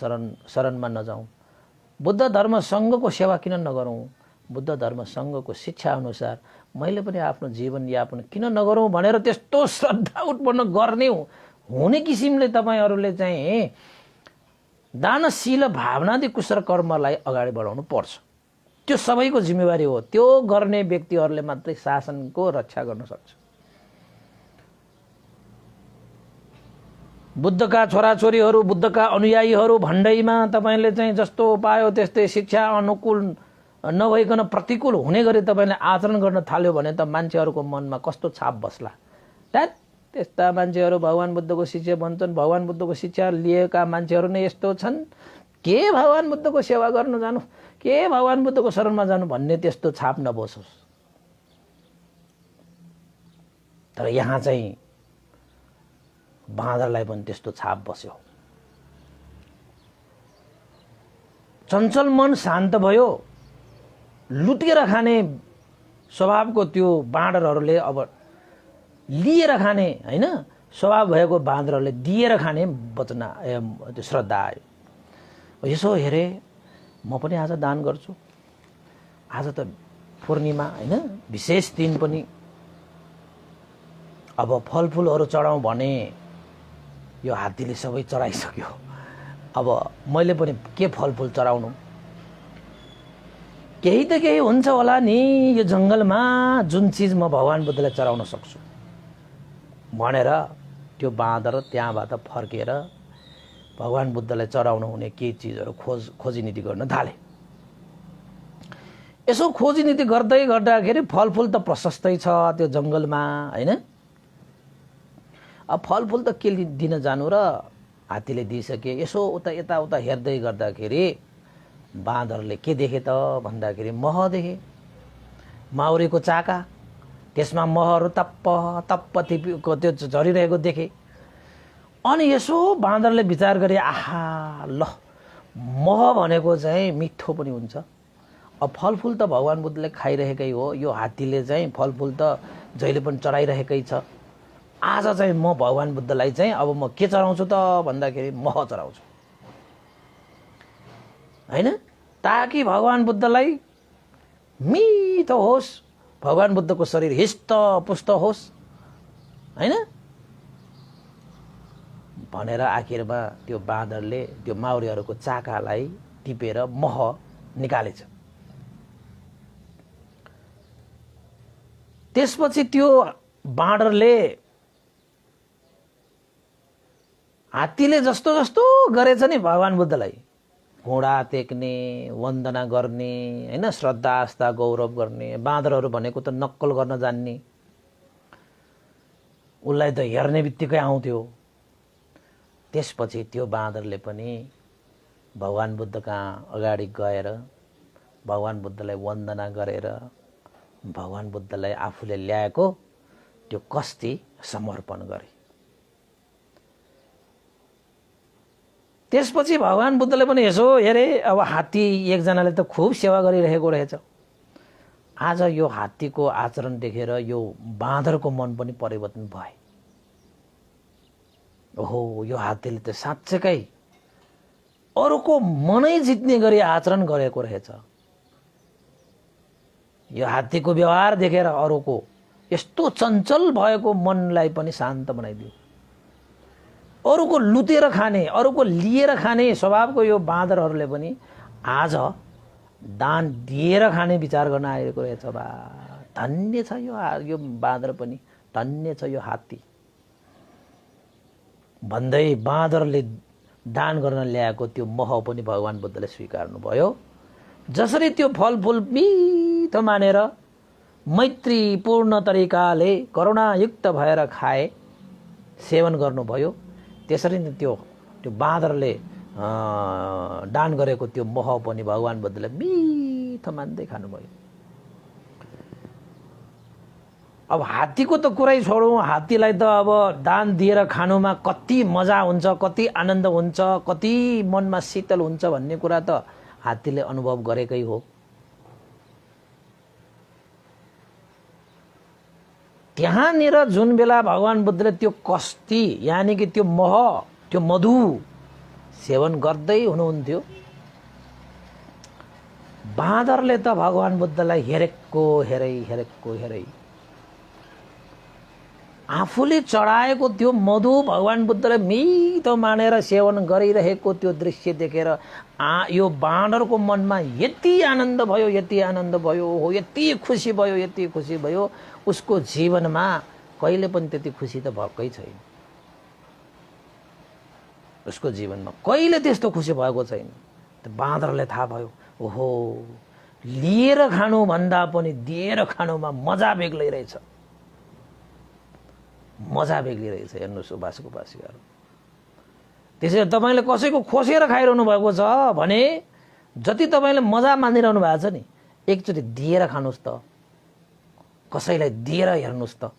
शरणमा नजाउँ, बुद्ध धर्म सङ्घको सेवा किन नगरौँ, बुद्ध धर्म सङ्घको शिक्षा अनुसार मैले पनि आफ्नो जीवनयापन किन नगरौँ भनेर त्यस्तो श्रद्धा उत्पन्न गर्ने हुने किसिमले तपाईँहरूले चाहिँ दानशील भावनादि कुशल कर्मलाई अगाडि बढाउनु पर्छ। त्यो सबैको जिम्मेवारी हो। त्यो गर्ने व्यक्तिहरूले मात्रै शासनको रक्षा गर्न सक्छ। बुद्धका छोराछोरीहरू, बुद्धका अनुयायीहरू भन्दैमा तपाईँले चाहिँ जस्तो पायो त्यस्तै शिक्षा अनुकूल नभइकन प्रतिकूल हुने गरी तपाईँले आचरण गर्न थाल्यो भने त मान्छेहरूको मनमा कस्तो छाप बस्ला। त्यस्ता मान्छेहरू भगवान् बुद्धको शिष्य बन्छन्। भगवान् बुद्धको शिक्षा लिएका मान्छेहरू नै यस्तो छन्। के भगवान् बुद्धको सेवा गर्न जानु, के भगवान् बुद्धको शरणमा जानु भन्ने त्यस्तो छाप नबसोस्। तर यहाँ चाहिँ बाँदरलाई पनि त्यस्तो छाप बस्यो। चञ्चल मन शान्त भयो। लुटेर खाने स्वभावको त्यो बाँदरहरूले अब लिएर खाने, होइन, स्वभाव भएको बाँदरहरूले दिएर खाने वचन त्यो श्रद्धा आयो। यसो हेरे म पनि आज दान गर्छु, आज त पूर्णिमा, होइन, विशेष दिन पनि, अब फलफुलहरू चढाउँ भने यो हात्तीले सबै चढाइसक्यो। अब मैले पनि के फलफुल चढाउनु, केही त केही हुन्छ होला नि यो जङ्गलमा जुन चिज म भगवान् बुद्धलाई चढाउन सक्छु भनेर त्यो बाँदर त्यहाँबाट फर्केर भगवान् बुद्धलाई चढाउन हुने केही चिजहरू खोजी नीति गर्न थाले। यसो खोजी नीति गर्दै गर्दाखेरि फलफुल त प्रशस्तै छ त्यो जङ्गलमा, होइन। अब फलफुल त के दिन जानु र हात्तीले दिइसके। यसो उता यताउता हेर्दै गर्दाखेरि बाँदरले के देखे त भन्दाखेरि मह देखे, माउरीको चाका, त्यसमा महहरू तप्प तप्प टिपेको त्यो झरिरहेको देखे। अनि यसो बाँदरले विचार गरे, आहा ल मह भनेको चाहिँ मिठो पनि हुन्छ। अब फलफुल त भगवान् बुद्धले खाइरहेकै हो, यो हात्तीले चाहिँ फलफुल त जहिले पनि चढाइरहेकै छ। आज चाहिँ म भगवान् बुद्धलाई चाहिँ अब म के चढाउँछु त भन्दाखेरि मह चढाउँछु, होइन, ताकि भगवान् बुद्धलाई मिठो होस्, भगवान् बुद्धको शरीर हिष्ट पुष्ट होस्, होइन भनेर आखिरमा त्यो बाँदरले त्यो माउरीहरूको चाकालाई टिपेर मह निकालेछ। त्यसपछि त्यो बाँदरले हात्तीले जस्तो जस्तो गरेछ नि भगवान् बुद्धलाई, घोडा टेक्ने, वन्दना गर्ने, होइन, श्रद्धा आस्था गौरव गर्ने। बाँदरहरू भनेको त नक्कल गर्न जान्ने, उसलाई त हेर्ने बित्तिकै आउँथ्यो। त्यसपछि त्यो बाँदरले पनि भगवान् बुद्ध कहाँ अगाडि गएर भगवान् बुद्धलाई वन्दना गरेर भगवान् बुद्धलाई आफूले ल्याएको त्यो कस्ती समर्पण गरे। त्यसपछि भगवान् बुद्धले पनि यसो हेरे, अब हात्ती एकजनाले त खुब सेवा गरिरहेको रहेछ। आज यो हात्तीको आचरण देखेर यो बाँदरको मन पनि परिवर्तन भए। ओहो यो हात्तीले त साँच्चैकै अरूको मनै जित्ने गरी आचरण गरेको रहेछ। यो हात्तीको व्यवहार देखेर अरूको यस्तो चञ्चल भएको मनलाई पनि शान्त बनाइदियो। अरूको लुटेर खाने, अरूको लिएर खाने स्वभावको यो बाँदरहरूले पनि आज दान दिएर खाने विचार गर्न आएको रहेछ। बा धन्य छ यो बाँदर पनि, धन्य छ यो हात्ती। भन्दै बाँदरले दान गर्न ल्याएको त्यो मह पनि भगवान बुद्धले स्वीकार्नुभयो। जसरी त्यो फलफुल मिठो मानेर मैत्रीपूर्ण तरिकाले करुणायुक्त भएर खाए, सेवन गर्नुभयो, त्यसरी नै त्यो बाँदरले दान गरेको त्यो मह पनि भगवान बुद्धले मिठो मान्दै खानुभयो। अब हात्तीको त कुरै छोडौँ, हात्तीलाई त अब दान दिएर खानुमा कति मजा हुन्छ, कति आनन्द हुन्छ, कति मनमा शीतल हुन्छ भन्ने कुरा त हात्तीले अनुभव गरेकै हो। त्यहाँनिर जुन बेला भगवान बुद्धले त्यो कस्ती यानि कि त्यो मह, त्यो मधु सेवन गर्दै हुनुहुन्थ्यो, बाँदरले त भगवान बुद्धलाई हेरेको हेरै आफूले चढाएको त्यो मधु भगवान बुद्धले मिठो मानेर सेवन गरिरहेको त्यो दृश्य देखेर यो बाँदरको मनमा यति आनन्द भयो, यति खुसी भयो, उसको जीवनमा कहिले पनि त्यति खुसी त भएकै छैन। उसको जीवनमा कहिले त्यस्तो खुसी भएको छैन। त्यो बाँदरले थाहा भयो, ओहो, लिएर खानु भन्दा पनि दिएर खानुमा मजा बेग्लै रहेछ, हेर्नुहोस् उपासक उपासिकाहरू। त्यसैले तपाईँले कसैको खोसेर खाइरहनु भएको छ भने जति तपाईँले मजा मानिरहनु भएको छ नि, एकचोटि दिएर खानुहोस् त, कसैलाई दिएर हेर्नुहोस् त।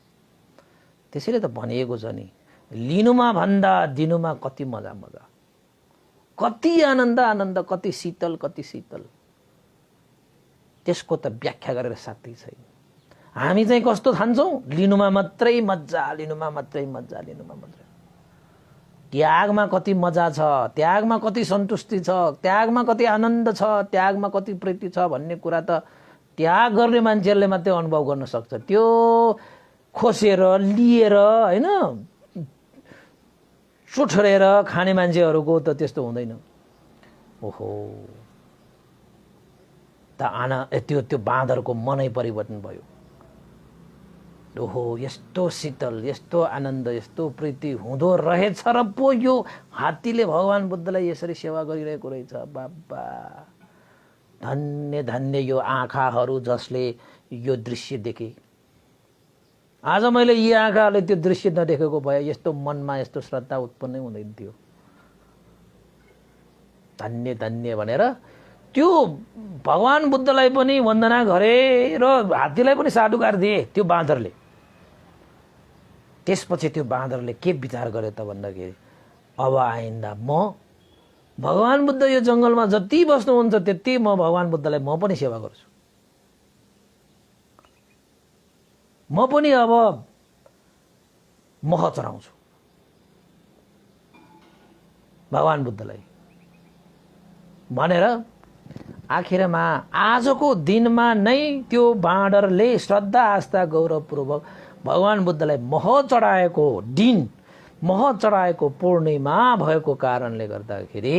त्यसैले त भनिएको छ नि, लिनुमा भन्दा दिनुमा कति मजा, कति आनन्द, कति शीतल, त्यसको त व्याख्या गरेर साध्यै छैन। हामी चाहिँ कस्तो ठान्छौँ, लिनुमा मात्रै मजा। त्यागमा कति मजा छ, त्यागमा कति सन्तुष्टि छ, त्यागमा कति आनन्द छ, त्यागमा कति प्रीति छ भन्ने कुरा त त्याग गर्ने मान्छेहरूले मात्रै अनुभव गर्न सक्छ। त्यो खोसेर लिएर हैन चुठरेर खाने मान्छेहरूको त त्यस्तो हुँदैन। ओहो, त्यो बाँदरको मनै परिवर्तन भयो। ओहो, यस्तो शीतल, यस्तो आनन्द, यस्तो प्रीति हुँदो रहेछ र पो यो हात्तीले भगवान बुद्धलाई यसरी सेवा गरिरहेको रहेछ। बाबा, धन्य यो आँखाहरू जसले यो दृश्य देखे। आज मैले यी आँखाहरूले त्यो दृश्य नदेखेको भए यस्तो मनमा यस्तो श्रद्धा उत्पन्न हुँदैन थियो। धन्य भनेर त्यो भगवान बुद्धलाई पनि वन्दना गरे र हात्तीलाई पनि साधुकार दिए त्यो बाँदरले। त्यसपछि त्यो बाँदरले के विचार गर्यो त भन्दाखेरि, अब आइन्दा म भगवान बुद्ध यो जङ्गलमा जति बस्नुहुन्छ त्यति म भगवान बुद्धलाई म पनि सेवा गर्छु। म पनि अब मह चढाउँछु भगवान बुद्धलाई भनेर आखिरमा आजको दिनमा नै त्यो बाँदरले श्रद्धा आस्था गौरवपूर्वक भगवान बुद्धलाई मह चढाएको पूर्णिमा भएको कारणले गर्दाखेरि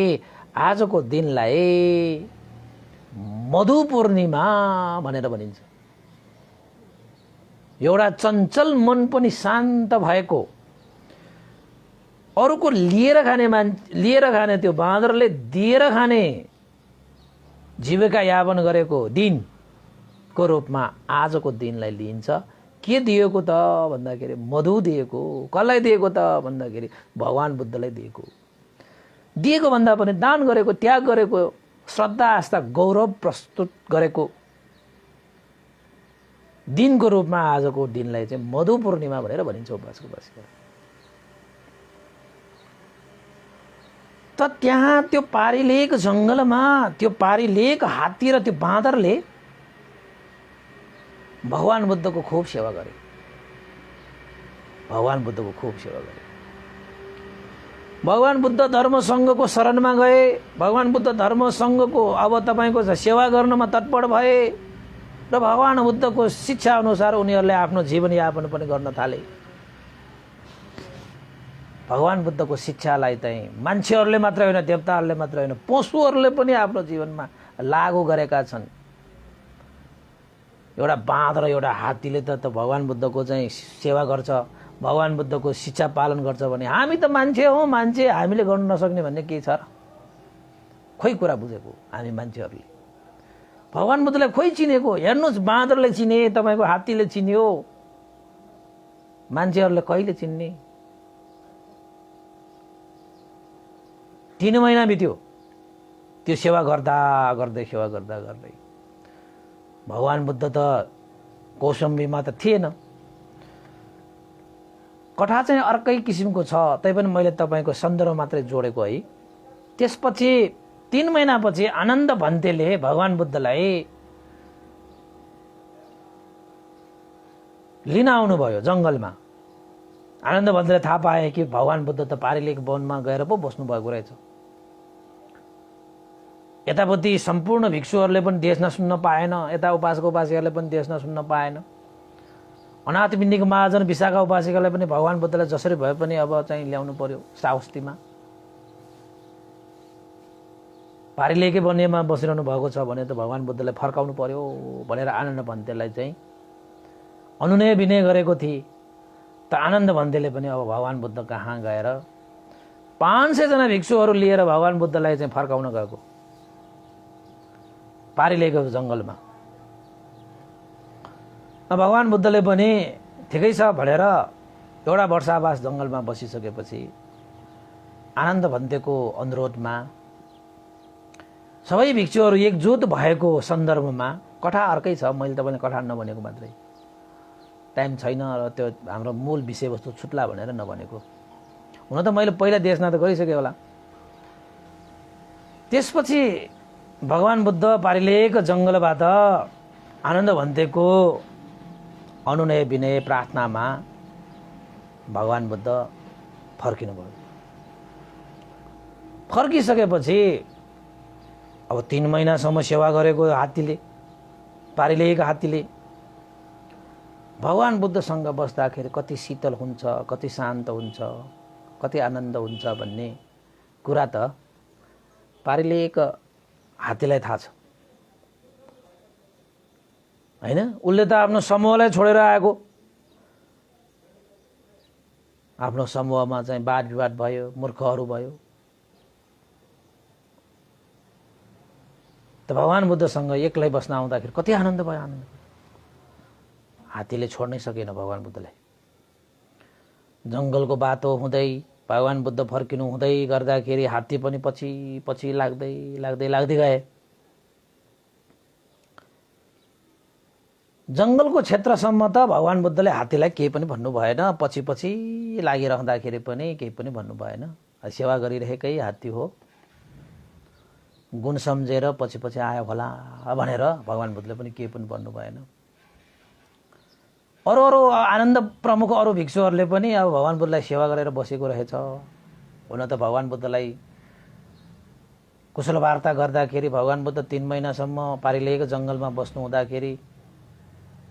आजको दिनलाई मधु पूर्णिमा भनेर भनिन्छ। एउटा चञ्चल मन पनि शान्त भएको, अरूको लिएर खाने त्यो बाँदरले दिएर खाने जीविका यापन गरेको दिनको रूपमा आजको दिनलाई लिइन्छ। के दिएको त भन्दाखेरि मधु दिएको। कसलाई दिएको त भन्दाखेरि भगवान बुद्धलाई दिएको भन्दा पनि दान गरेको, त्याग गरेको, श्रद्धा आस्था गौरव प्रस्तुत गरेको दिनको रूपमा आजको दिनलाई चाहिँ मधु पूर्णिमा भनेर भनिन्छ। उपासक उपासिका त त्यहाँ त्यो पारिलेक जङ्गलमा त्यो पारिलेक हात्ती र त्यो बाँदरले भगवान बुद्धको खूब सेवा गरे। भगवान बुद्ध धर्म सङ्घको शरणमा गए। भगवान बुद्ध धर्म सङ्घको अब तपाईँको सेवा गर्नमा तत्पर भए र भगवान बुद्धको शिक्षा अनुसार उनीहरूले आफ्नो जीवनयापन पनि गर्न थाले। भगवान बुद्धको शिक्षालाई चाहिँ मान्छेहरूले मात्रै होइन, देवताहरूले मात्रै होइन, पशुहरूले पनि आफ्नो जीवनमा लागू गरेका छन्। एउटा बाँदर र एउटा हात्तीले त भगवान बुद्धको चाहिँ सेवा गर्छ भगवान बुद्धको शिक्षा पालन गर्छ भने हामी त मान्छे हौ, मान्छे हामीले गर्न नसक्ने भन्ने के छ र? खोइ कुरा बुझेको हामी मान्छेहरूले। भगवान बुद्धलाई खोइ चिनेको? हेर्नुहोस्, बाँदरले चिने, तपाईँको हात्तीले चिन्यो, मान्छेहरूले कहिले चिन्ने? 3 महिना बित्यो त्यो सेवा गर्दा गर्दै भगवान बुद्ध त कौशम्बीमा त थिएन। कथा चाहिँ अर्कै किसिमको छ, तैपनि मैले तपाईँको सन्दर्भ मात्रै जोडेको है। त्यसपछि 3 महिनापछि आनन्द भन्तेले भगवान बुद्धलाई लिन आउनुभयो जङ्गलमा। आनन्द भन्तेले थाहा पाए कि भगवान बुद्ध त पारिलेक वनमा गएर पो बस्नु भएको रहेछ। यतापट्टि सम्पूर्ण भिक्षुहरूले पनि देश नसुन्न पाएन, यता उपासक उपासिकाले पनि देश नसुन्न पाएन। अनाथ बिन्दीको महाजन विशाखा उपासिकालाई पनि भगवान बुद्धलाई जसरी भए पनि अब चाहिँ ल्याउनु पर्यो श्रावस्तीमा। पारिलेकै वनमा बसिरहनु भएको छ भने त भगवान बुद्धलाई फर्काउनु पर्यो भनेर आनन्द भन्तेलाई चाहिँ अनुनय विनय गरेको थिए। त आनन्द भन्तेले पनि अब भगवान बुद्ध कहाँ गएर 500 जना भिक्षुहरू लिएर भगवान बुद्धलाई चाहिँ फर्काउन गएको पारिलेको जङ्गलमा। भगवान बुद्धले पनि ठिकै छ भनेर एउटा वर्षावास जङ्गलमा बसिसकेपछि आनन्द भन्तेको अनुरोधमा सबै भिक्षुहरू एकजुट भएको सन्दर्भमा, कथा अर्कै छ, मैले तपाईँले कथा नभनेको मात्रै, टाइम छैन र त्यो हाम्रो मूल विषयवस्तु छुट्ला भनेर नभनेको। हुन त मैले पहिला देशना त गरिसकेँ होला। त्यसपछि भगवान बुद्ध पारिलेक जङ्गलबाट आनन्द भन्तेको अनुनय विनय प्रार्थनामा भगवान बुद्ध फर्किनुभयो। फर्किसकेपछि अब 3 महिनासम्म सेवा गरेको हात्तीले, पारिलेक हात्तीले भगवान बुद्धसँग बस्दाखेरि कति शीतल हुन्छ, कति शान्त हुन्छ, कति आनन्द हुन्छ भन्ने कुरा त पारिलेक हात्तीलाई थाहा छ हैन। उसले त आफ्नो समूहलाई छोडेर आएको, आफ्नो समूहमा चाहिँ वाद विवाद भयो, मूर्खहरू भयो। त भगवान बुद्धसँग एक्लै बस्न आउँदाखेरि कति आनन्द भयो, आनन्द। हात्तीले छोड्नै सकेन भगवान बुद्धलाई। जङ्गलको बाटो हुँदै भगवान बुद्ध फर्किनु हुँदै गर्दाखेरि हात्ती पनि पछि पछि लाग्दै गए। जङ्गलको क्षेत्रसम्म त भगवान बुद्धले हात्तीलाई केही पनि भन्नु भएन, पछि पछि लागिरहँदाखेरि पनि केही पनि भन्नु भएन। सेवा गरिरहेकै हात्ती हो, गुण सम्झेर पछि पछि आयो होला भनेर भगवान बुद्धले पनि केही पनि भन्नु भएन। अरू आनन्द प्रमुख अरू भिक्षुहरूले पनि अब भगवान बुद्धलाई सेवा गरेर बसेको रहेछ। हुन त भगवान बुद्धलाई कुशल वार्ता गर्दाखेरि भगवान बुद्ध 3 महिनासम्म पारिलेको जङ्गलमा बस्नु हुँदाखेरि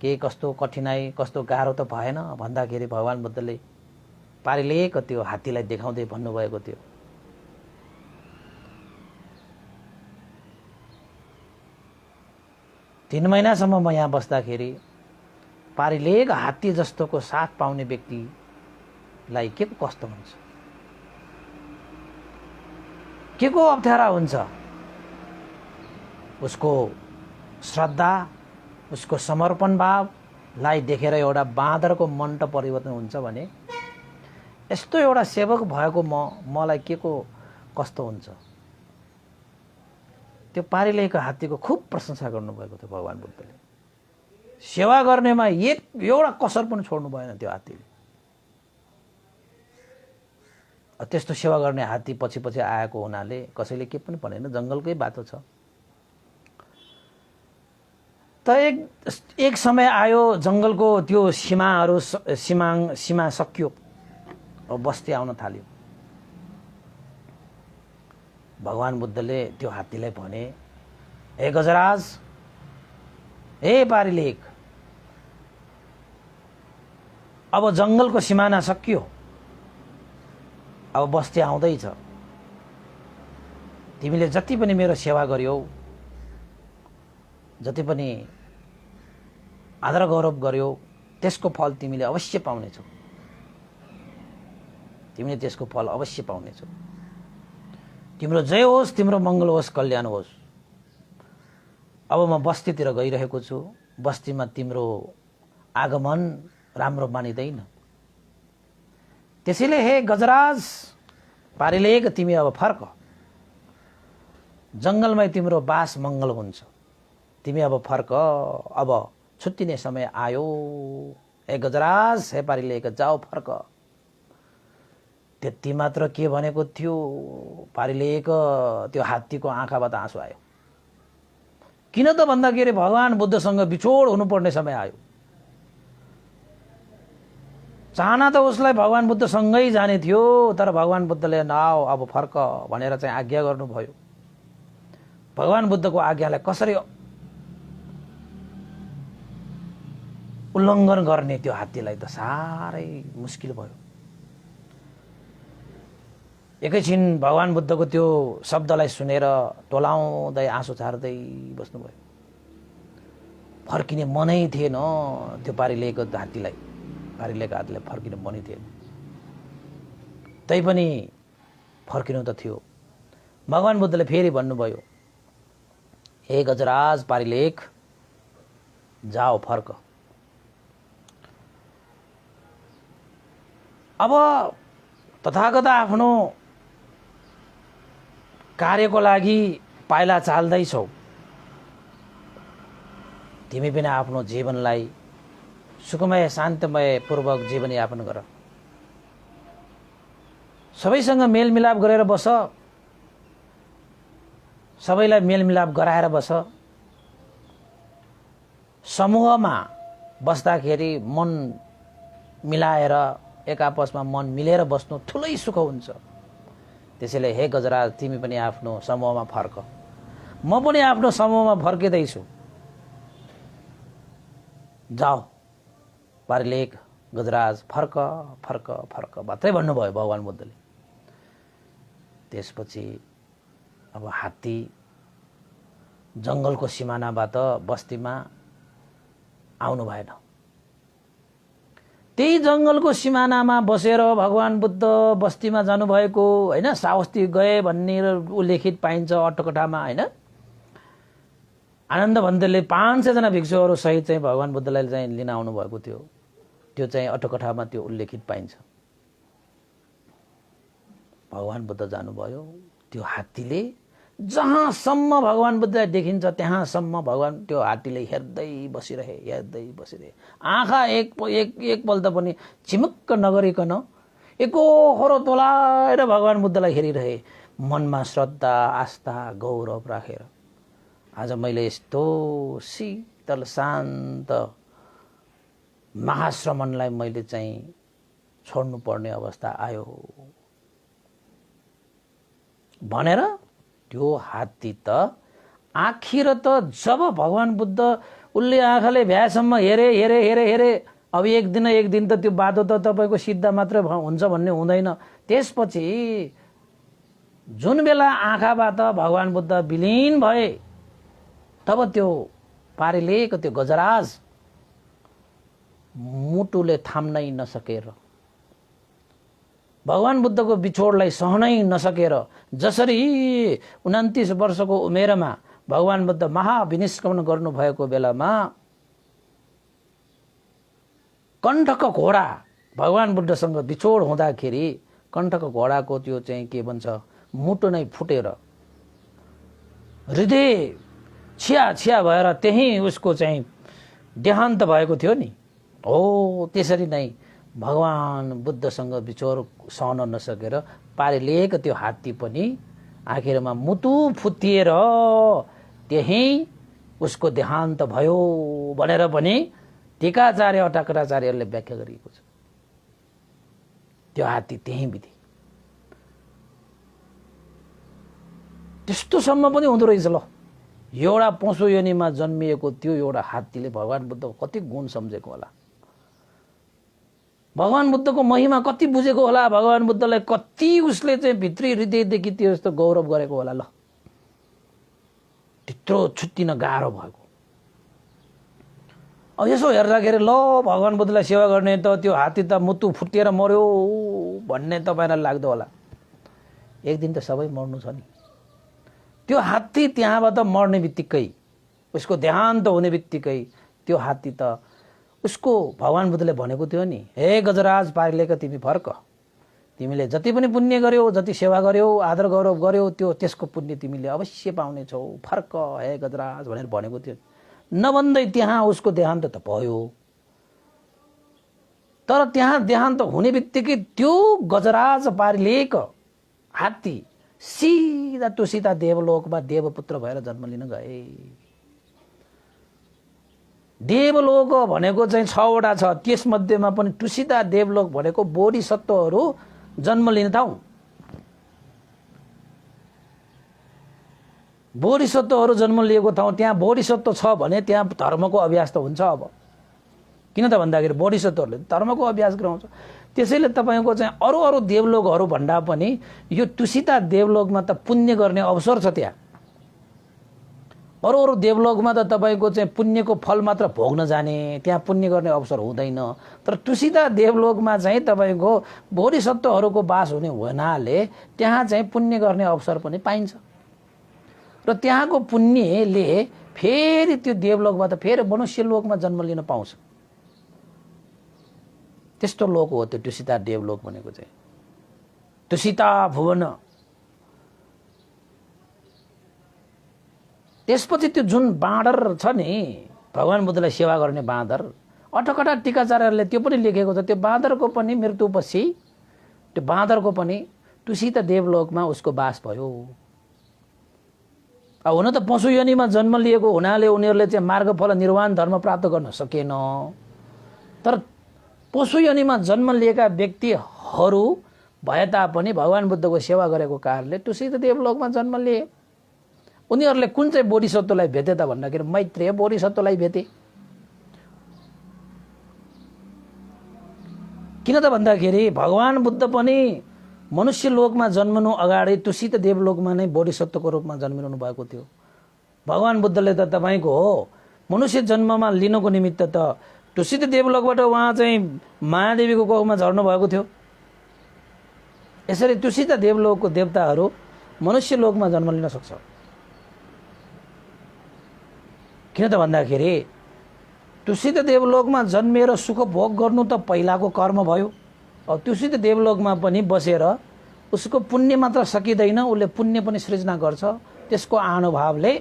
के कस्तो कठिनाई, कस्तो गाह्रो त भएन भन्दाखेरि भगवान बुद्धले पारिलेको त्यो हात्तीलाई देखाउँदै भन्नुभएको थियो, तीन महिनासम्म म यहाँ बस्दाखेरि पारिलेक हात्ती जस्तोको साथ पाउने व्यक्तिलाई के को कष्ट हुन्छ, के को अप्ठ्यारा हुन्छ। उसको श्रद्धा, उसको समर्पण भावलाई देखेर एउटा बाँदरको मन त परिवर्तन हुन्छ भने यस्तो एउटा सेवक भएको मलाई के को कष्ट हुन्छ। त्यो पारिलेको हात्तीको खूब प्रशंसा गर्नुभएको थियो भगवान बुद्धले। सेवा गर्नेमा एउटा कसर पनि छोड्नु भएन त्यो हात्तीले। त्यस्तो सेवा गर्ने हात्ती पछि पछि आएको हुनाले कसैले के पनि भनेन, जङ्गलकै बाटो छ। त एक समय आयो, जङ्गलको त्यो सीमा सकियो, अब बस्ती आउन थाल्यो। भगवान बुद्धले त्यो हात्तीलाई भने, हे गजराज, हे पारिलेक, अब जङ्गलको सिमाना सकियो, अब बस्ती आउँदैछ। तिमीले जति पनि मेरो सेवा गर्यौ, जति पनि आदर गौरव गर्यौ, त्यसको फल तिमीले अवश्य पाउनेछौ। तिमीले त्यसको फल अवश्य पाउनेछौ। तिम्रो जय होस्, तिम्रो मङ्गल होस्, कल्याण होस्। अब म बस्तीतिर गइरहेको छु। बस्तीमा तिम्रो आगमन राम्रो मानिँदैन। त्यसैले हे गजराज पारिलेख, तिमी अब फर्क। जङ्गलमै तिम्रो बास मङ्गल हुन्छ। तिमी अब फर्क, अब छुट्टिने समय आयो। हे गजराज, हे पारिलेख, जाऊ फर्क। त्यति मात्र के भनेको थियो पारिलेख? त्यो हात्तीको आँखाबाट आँसु आयो। किन त भन्दाखेरि भगवान बुद्धसँग बिछोड हुनुपर्ने समय आयो। चाहना त उसलाई भगवान बुद्धसँगै जाने थियो, तर भगवान बुद्धले नाउ अब फर्क भनेर चाहिँ आज्ञा गर्नुभयो। भगवान बुद्धको आज्ञालाई कसरी उल्लङ्घन गर्ने त्यो हात्तीलाई त साह्रै मुस्किल भयो। एकैछिन भगवान बुद्धको त्यो शब्दलाई सुनेर टोलाउँदै आँसु झार्दै बस्नुभयो। फर्किने मनै थिएन त्यो पारिलेको हात्तीलाई, पारिलेको हात्तीलाई फर्किने मनै थिएन। तैपनि फर्किनु त थियो। भगवान बुद्धले फेरि भन्नुभयो, हे गजराज पारिलेख, जाओ फर्क। अब तथागत आफ्नो कार्यको लागि पाइला चाल्दैछौ। तिमी पनि आफ्नो जीवनलाई सुखमय शान्तमय पूर्वक जीवनयापन गर। सबैसँग मेलमिलाप गरेर बस, सबैलाई मेलमिलाप गराएर बस। समूहमा बस्दाखेरि मन मिलाएर एक आपसमा मन मिलेर बस्नु ठुलै सुख हुन्छ। त्यसैले हे गजराज, तिमी पनि आफ्नो समूहमा फर्क। म पनि आफ्नो समूहमा फर्किँदैछु। जाऊ पारिलेख, गजराज फर्क फर्क फर्क मात्रै भन्नुभयो भगवान बुद्धले। त्यसपछि अब हात्ती जङ्गलको सिमानाबाट बस्तीमा आउनु भएन। त्यही जङ्गलको सिमानामा बसेर भगवान बुद्ध बस्तीमा जानुभएको होइन, श्रावस्ती गए भन्ने उल्लेखित पाइन्छ अट्टकथामा होइन। आनन्द भन्देले 500 जना भिक्षुहरू सहित चाहिँ भगवान बुद्धलाई चाहिँ लिन आउनु भएको थियो। त्यो चाहिँ अट्टकथामा त्यो उल्लेखित पाइन्छ। भगवान बुद्ध जानुभयो। त्यो हात्तीले जहाँसम्म भगवान बुद्धलाई देखिन्छ त्यहाँसम्म भगवान त्यो हात्तीले हेर्दै बसिरहे। आँखा एकपल्ट पनि चिमुक्क नगरिकन एकोहोरो तोलाएर भगवान बुद्धलाई हेरिरहे, मनमा श्रद्धा आस्था गौरव राखेर। आज मैले यस्तो शीतल शान्त महाश्रमणलाई मैले चाहिँ छोड्नु पर्ने अवस्था आयो भनेर त्यो हात्ती त आखिर त जब भगवान बुद्ध उसले आँखाले भ्याएसम्म हेरे अब एक दिन त त्यो बाटो त तपाईँको सिद्ध मात्र हुन्छ भन्ने हुँदैन। त्यसपछि जुन बेला आँखाबाट भगवान बुद्ध विलीन भए तब त्यो पारिलेको त्यो गजराज मुटुले थाम्नै नसकेर, भगवान बुद्धको बिछोडलाई सहनै नसकेर, जसरी 29 वर्षको उमेरमा भगवान बुद्ध महाविनिष्क्रमण गर्नुभएको बेलामा कण्ठक घोडा भगवान बुद्धसँग बिछोड हुँदाखेरि कण्ठक घोडाको त्यो चाहिँ के भन्छ मुटु नै फुटेर हृदय छिया भएर त्यही उसको चाहिँ देहान्त भएको थियो नि। हो त्यसरी नै भगवान बुद्धसँग बिछोड सहन नसकेर पारिलेको त्यो हात्ती पनि आखिरमा मुटु फुत्तिएर त्यही उसको देहान्त भयो भनेर पनि टीकाचार्य अटाकराचार्यले व्याख्या गरिएको छ। त्यो हात्ती त्यही बित्यो। त्यस्तोसम्म पनि हुँदो रहेछ। ल एउटा पशु योनिमा जन्मिएको त्यो एउटा हात्तीले भगवान बुद्धको कति गुण सम्झेको होला, भगवान बुद्धको महिमा कति बुझेको होला, भगवान बुद्धलाई कति उसले चाहिँ भित्री हृदयदेखि त्यो जस्तो गौरव गरेको होला। ल त्यत्रो छुट्टिन गाह्रो भएको। अब यसो हेर्दाखेरि ल भगवान् बुद्धलाई सेवा गर्ने त त्यो हात्ती त मुटु फुटिएर मर्यो भन्ने तपाईँलाई लाग्दो होला। एक दिन त सबै मर्नु छ नि। त्यो हात्ती त्यहाँबाट मर्ने बित्तिकै, उसको देहान्त हुने बित्तिकै त्यो हात्ती त उसको भगवान् बुद्धले भनेको थियो नि, हे गजराज पारिलेका तिमी फर्क, तिमीले जति पनि पुण्य गर्यौ, जति सेवा गर्यौ, आदर गौरव गर्यौ, त्यसको पुण्य तिमीले अवश्य पाउनेछौ, फर्क हे गजराज भनेर भनेको थियो। नभन्दै त्यहाँ उसको देहान्त त भयो। तर त्यहाँ देहान्त हुने बित्तिकै त्यो गजराज पारिलेक हात्ती सिधा तुसिता देवलोकमा देवपुत्र भएर जन्म लिन गए। देवलोक भनेको चाहिँ 6वटा छ, त्यसमध्येमा पनि तुसिता देवलोक भनेको बोधिसत्वहरू जन्म लिने ठाउँ। बोधिसत्वहरू जन्म लिएको ठाउँ, त्यहाँ बोधिसत्व छ भने त्यहाँ धर्मको अभ्यास त हुन्छ। अब किन त भन्दाखेरि बोधिसत्वहरूले धर्मको अभ्यास गराउँछ। त्यसैले तपाईँको चाहिँ अरू अरू देवलोकहरू भन्दा पनि यो तुसिता देवलोकमा त पुण्य गर्ने अवसर छ। त्यहाँ अरू अरू देवलोकमा त तपाईँको चाहिँ पुण्यको फल मात्र भोग्न जाने, त्यहाँ पुण्य गर्ने अवसर हुँदैन। तर तुसिता देवलोकमा चाहिँ तपाईँको बोधिसत्वहरूको बास हुने हुनाले त्यहाँ चाहिँ पुण्य गर्ने अवसर पनि पाइन्छ। र त्यहाँको पुण्यले फेरि त्यो देवलोकबाट फेरि मनुष्य लोकमा जन्म लिन पाउँछ। त्यस्तो लोक हो त्यो तुसिता देवलोक भनेको चाहिँ। तुसिता भुवन। त्यसपछि त्यो जुन बाँदर छ नि, भगवान् बुद्धलाई सेवा गर्ने बाँदर, अटकटा टीकाचार्यहरूले त्यो पनि लेखेको छ। त्यो बाँदरको पनि मृत्युपछि त्यो बाँदरको पनि तुसिता देवलोकमा उसको बास भयो। अब हुन त पशु योनिमा जन्म लिएको हुनाले उनीहरूले चाहिँ मार्गफल निर्वाण धर्म प्राप्त गर्न सकेन। तर पशु योनिमा जन्म लिएका व्यक्तिहरू भए तापनि भगवान् बुद्धको सेवा गरेको कारणले तुसिता देवलोकमा जन्म लिए। उनीहरूले कुन चाहिँ बोधिसत्वलाई भेटे त भन्दाखेरि मैत्रेय बोधिसत्वलाई भेटे। किन त भन्दाखेरि भगवान् बुद्ध पनि मनुष्य लोकमा जन्मनु अगाडि तुसिता देवलोकमा नै बोधिसत्वको रूपमा जन्मिनु भएको थियो। भगवान् बुद्धले त तपाईँको मनुष्य जन्ममा लिनको निमित्त त तुसिता देवलोकबाट उहाँ चाहिँ महादेवीको कोखमा झर्नु भएको थियो। यसरी तुसिता देवलोकको देवताहरू मनुष्य लोकमा जन्म लिन सक्छ। किन त भन्दाखेरि तुसिता देवलोकमा जन्मेर सुख भोग गर्नु त पहिलाको कर्म भयो। अब तुसिता देवलोकमा पनि बसेर उसको पुण्य मात्र सकिँदैन, उसले पुण्य पनि सृजना गर्छ। त्यसको आनुभावले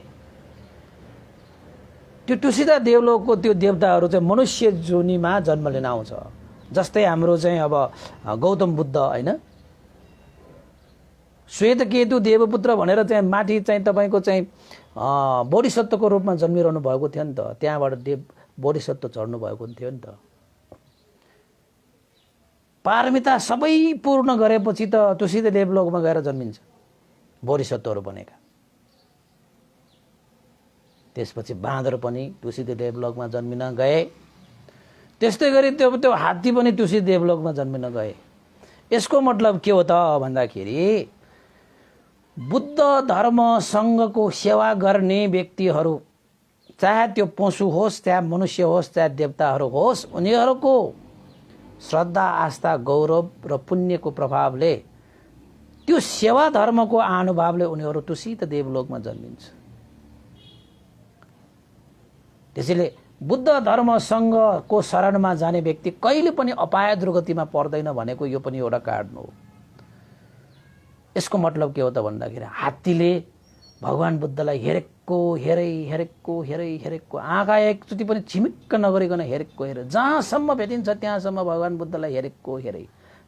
त्यो तुसिता देवलोकको त्यो देवताहरू चाहिँ मनुष्य जोनीमा जन्म लिन आउँछ। जस्तै हाम्रो चाहिँ अब गौतम बुद्ध होइन, श्वेतकेतु देवपुत्र भनेर चाहिँ माथि चाहिँ तपाईँको चाहिँ बोधिसत्वको रूपमा जन्मिरहनु भएको थियो नि त। त्यहाँबाट बोधिसत्व चढ्नु भएको थियो नि त। पारमिता सबै पूर्ण गरेपछि त तुसिता देवलोकमा गएर जन्मिन्छ बोधिसत्वहरू बनेका। त्यसपछि बाँदर पनि तुसिता देवलोकमा जन्मिन गए। त्यस्तै गरी त्यो हात्ती पनि तुसिता देवलोकमा जन्मिन गए। यसको मतलब के हो त भन्दाखेरि बुद्ध धर्म सङ्घको सेवा गर्ने व्यक्तिहरू, चाहे त्यो पशु होस्, चाहे मनुष्य होस्, चाहे देवताहरू होस्, उनीहरूको श्रद्धा आस्था गौरव र पुण्यको प्रभावले त्यो सेवा धर्मको आनुभावले उनीहरू तुसिता देवलोकमा जन्मिन्छ। त्यसैले बुद्ध धर्म सङ्घको शरणमा जाने व्यक्ति कहिले पनि अपाय दुर्गतिमा पर्दैन भनेको यो पनि एउटा कारण हो। यसको मतलब के हो त भन्दाखेरि हात्तीले भगवान् बुद्धलाई हेरेको आँखा एकचोटि पनि छिमिक्क नगरिकन हेरेको जहाँसम्म भेटिन्छ त्यहाँसम्म भगवान् बुद्धलाई हेरे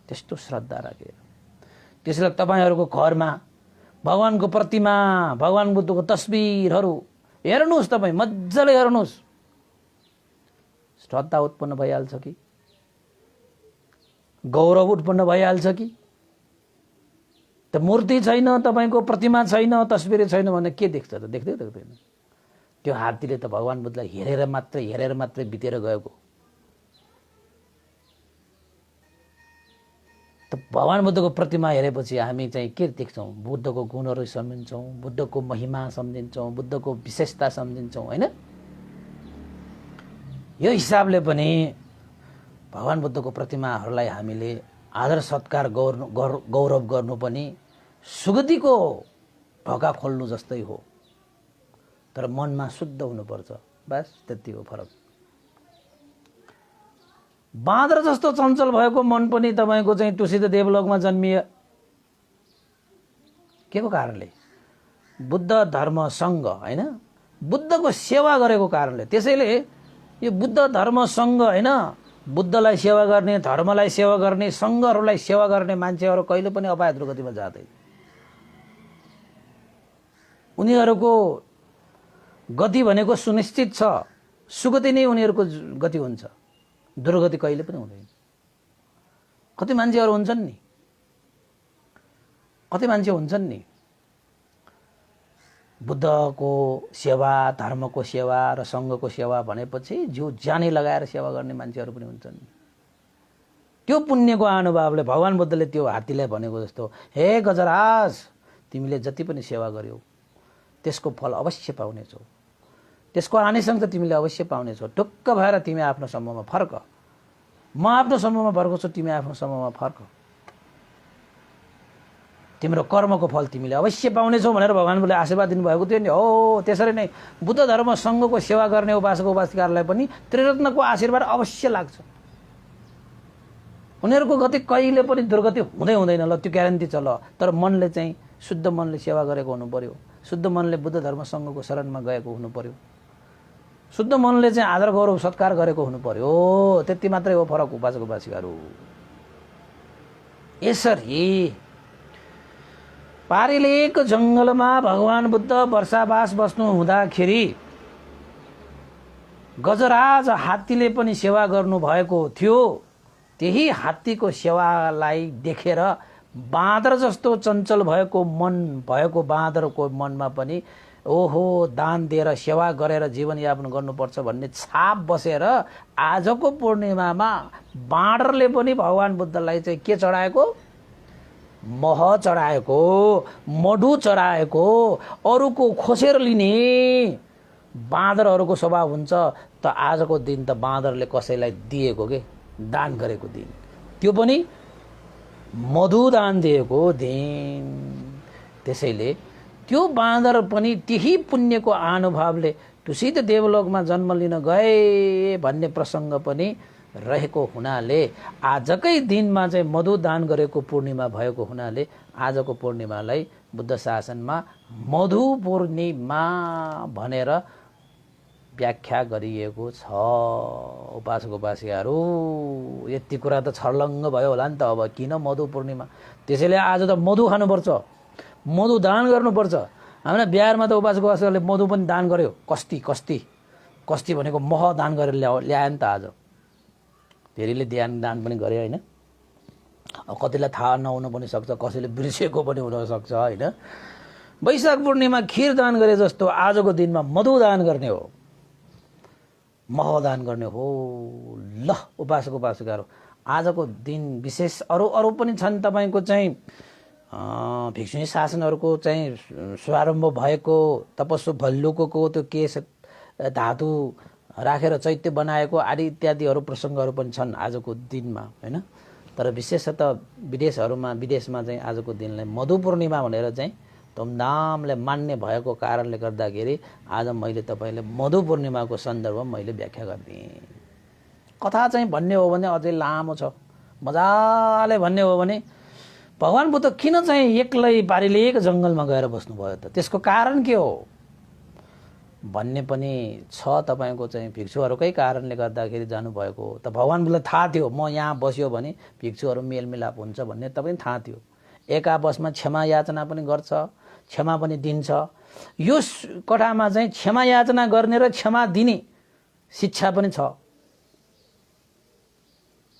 त्यस्तो श्रद्धा राखेर। त्यसैले तपाईँहरूको घरमा भगवान्को प्रतिमा, भगवान् बुद्धको तस्बिरहरू हेर्नुहोस्, तपाईँ मजाले हेर्नुहोस्, श्रद्धा उत्पन्न भइहाल्छ कि गौरव उत्पन्न भइहाल्छ कि। त मूर्ति छैन, तपाईँको प्रतिमा छैन, तस्बिर छैन भने के देख्छ त? देख्दैन। त्यो हात्तीले त भगवान् बुद्धलाई हेरेर मात्रै बितेर गएको। त भगवान् बुद्धको प्रतिमा हेरेपछि हामी चाहिँ के देख्छौँ? बुद्धको गुणहरू सम्झिन्छौँ, बुद्धको महिमा सम्झिन्छौँ, बुद्धको विशेषता सम्झिन्छौँ होइन। यो हिसाबले पनि भगवान बुद्धको प्रतिमाहरूलाई हामीले आदर सत्कार गौरव गर्नु पनि सुगतिको ढोका खोल्नु जस्तै हो, तर मनमा शुद्ध हुनुपर्छ, बस त्यति हो फरक। बाँदर जस्तो चञ्चल भएको मन पनि तपाईको चाहिँ तुसित देवलोकमा जन्मिए के को कारणले? बुद्ध धर्म संघ हैन, बुद्धको सेवा गरेको कारणले। त्यसैले यो बुद्ध धर्म संघ हैन, बुद्धलाई सेवा गर्ने, धर्मलाई सेवा गर्ने, संघहरूलाई सेवा गर्ने मान्छेहरू कहिले पनि अपाय दुर्गतिमा जाँदैन। उनीहरूको गति भनेको सुनिश्चित छ, सुगति नै उनीहरूको गति हुन्छ, दुर्गति कहिले पनि हुँदैन। कति मान्छेहरू हुन्छन् नि, कति मान्छे हुन्छन् नि बुद्धको सेवा, धर्मको सेवा र सङ्घको सेवा भनेपछि जिउ ज्यानै लगाएर सेवा गर्ने मान्छेहरू पनि हुन्छन्। त्यो पुण्यको अनुभवले भगवान बुद्धले त्यो हात्तीलाई भनेको जस्तो, हे गजराज, तिमीले जति पनि सेवा गर्यौ त्यसको फल अवश्य पाउनेछौ, त्यसको आनिसंस तिमीले अवश्य पाउनेछौ। ढुक्क भएर तिमी आफ्नो समूहमा फर्क, म आफ्नो समूहमा फर्कछु, तिमी आफ्नो समूहमा फर्क, तिम्रो कर्मको फल तिमीले अवश्य पाउनेछौ भनेर भगवानले आशीर्वाद दिनुभएको थियो नि। हो, त्यसरी नै बुद्ध धर्म संघको सेवा गर्ने उपासक उपासिकाहरूलाई पनि त्रिरत्नको आशीर्वाद अवश्य लाग्छ। उनीहरूको गति कहिले पनि दुर्गति हुँदैन ल, त्यो ग्यारेन्टी छ ल। तर मनले चाहिँ शुद्ध मनले सेवा गरेको हुनु पर्यो, शुद्ध मनले बुद्ध धर्म संघको शरणमा गएको हुनु पर्यो, शुद्ध मनले चाहिँ आदर गौरव सत्कार गरेको हुनु पर्यो। त्यति मात्रै हो फरक उपासक उपासिकाहरू। यसरी पारिलेक जङ्गलमा भगवान बुद्ध वर्षावास बस्नु हुँदाखेरि गजराज हात्तीले पनि सेवा गर्नु भएको थियो। त्यही हात्तीको सेवालाई देखेर बाँदर जस्तो चञ्चल भएको मन भएको बाँदरको मनमा पनि ओहो, दान दिएर सेवा गरेर जीवनयापन गर्नुपर्छ भन्ने छाप बसेर आजको पूर्णिमामा बाँदरले पनि भगवान बुद्धलाई चाहिँ के चढाएको? मह चढाएको, मधु चढाएको, अरूको खोसेर लिने बाँदरहरूको स्वभाव हुन्छ। त आजको दिन त बाँदरले कसैलाई दिएको के दान गरेको दिन, त्यो पनि मधु दान दिएको दिन। त्यसैले त्यो बाँदर पनि त्यही पुण्यको अनुभवले तुसित देवलोकमा जन्म लिन गए भन्ने प्रसङ्ग पनि रहेको हुनाले आजकै दिनमा चाहिँ मधु दान गरेको पूर्णिमा भएको हुनाले आजको पूर्णिमालाई बुद्ध शासनमा मधु पूर्णिमा भनेर व्याख्या गरिएको छ। उपासक उपासिकाहरू, यति कुरा त छर्लङ्ग भयो होला नि त। अब किन मधु पूर्णिमा? त्यसैले आज त मधु खानुपर्छ, मधु दान गर्नुपर्छ। हाम्रो बिहारमा त उपासक उपासिकाले मधु पनि दान गर्यो। कस्ती भनेको मह दान गरेर ल्यायो नि त। आज धेरैले दान पनि गरे होइन। अब कतिलाई थाहा नहुन पनि सक्छ, कसैले बिर्सेको पनि हुनसक्छ होइन। वैशाख पूर्णिमा खिर दान गरे जस्तो आजको दिनमा मधु दान गर्ने हो, मह दान गर्ने हो। ल उपासक उपासिकाहरू, आजको दिन विशेष अरू पनि छन्। तपाईँको चाहिँ भिक्षुणी शासनहरूको चाहिँ शुभारम्भ भएको तपस्व भल्लुको त्यो केस धातु राखेर चैत्य बनाएको आदि इत्यादिहरू प्रसङ्गहरू पनि छन् आजको दिनमा होइन। तर विशेषतः विदेशमा चाहिँ आजको दिनलाई मधु पूर्णिमा भनेर चाहिँ धुमधामले मान्ने भएको कारणले गर्दाखेरि आज मैले तपाईँले मधु पूर्णिमाको सन्दर्भमा मैले व्याख्या गरिदिएँ। कथा चाहिँ भन्ने हो भने अझै लामो छ। मजाले भन्ने हो भने भगवान बुद्ध किन चाहिँ एक्लै पारिलेक जङ्गलमा गएर बस्नुभयो त, त्यसको कारण के हो भन्ने पनि छ। तपाईँको चाहिँ भिक्षुहरूकै कारणले गर्दाखेरि जानुभएको हो। त भगवान बुद्धलाई थाहा थियो म यहाँ बस्यो भने भिक्षुहरू मेलमिलाप हुन्छ भन्ने तपाईँ थाहा थियो। एक आपसमा क्षमा याचना पनि गर्छ, क्षमा पनि दिन्छ। यो कथामा चाहिँ क्षमा याचना गर्ने र क्षमा दिने शिक्षा पनि छ।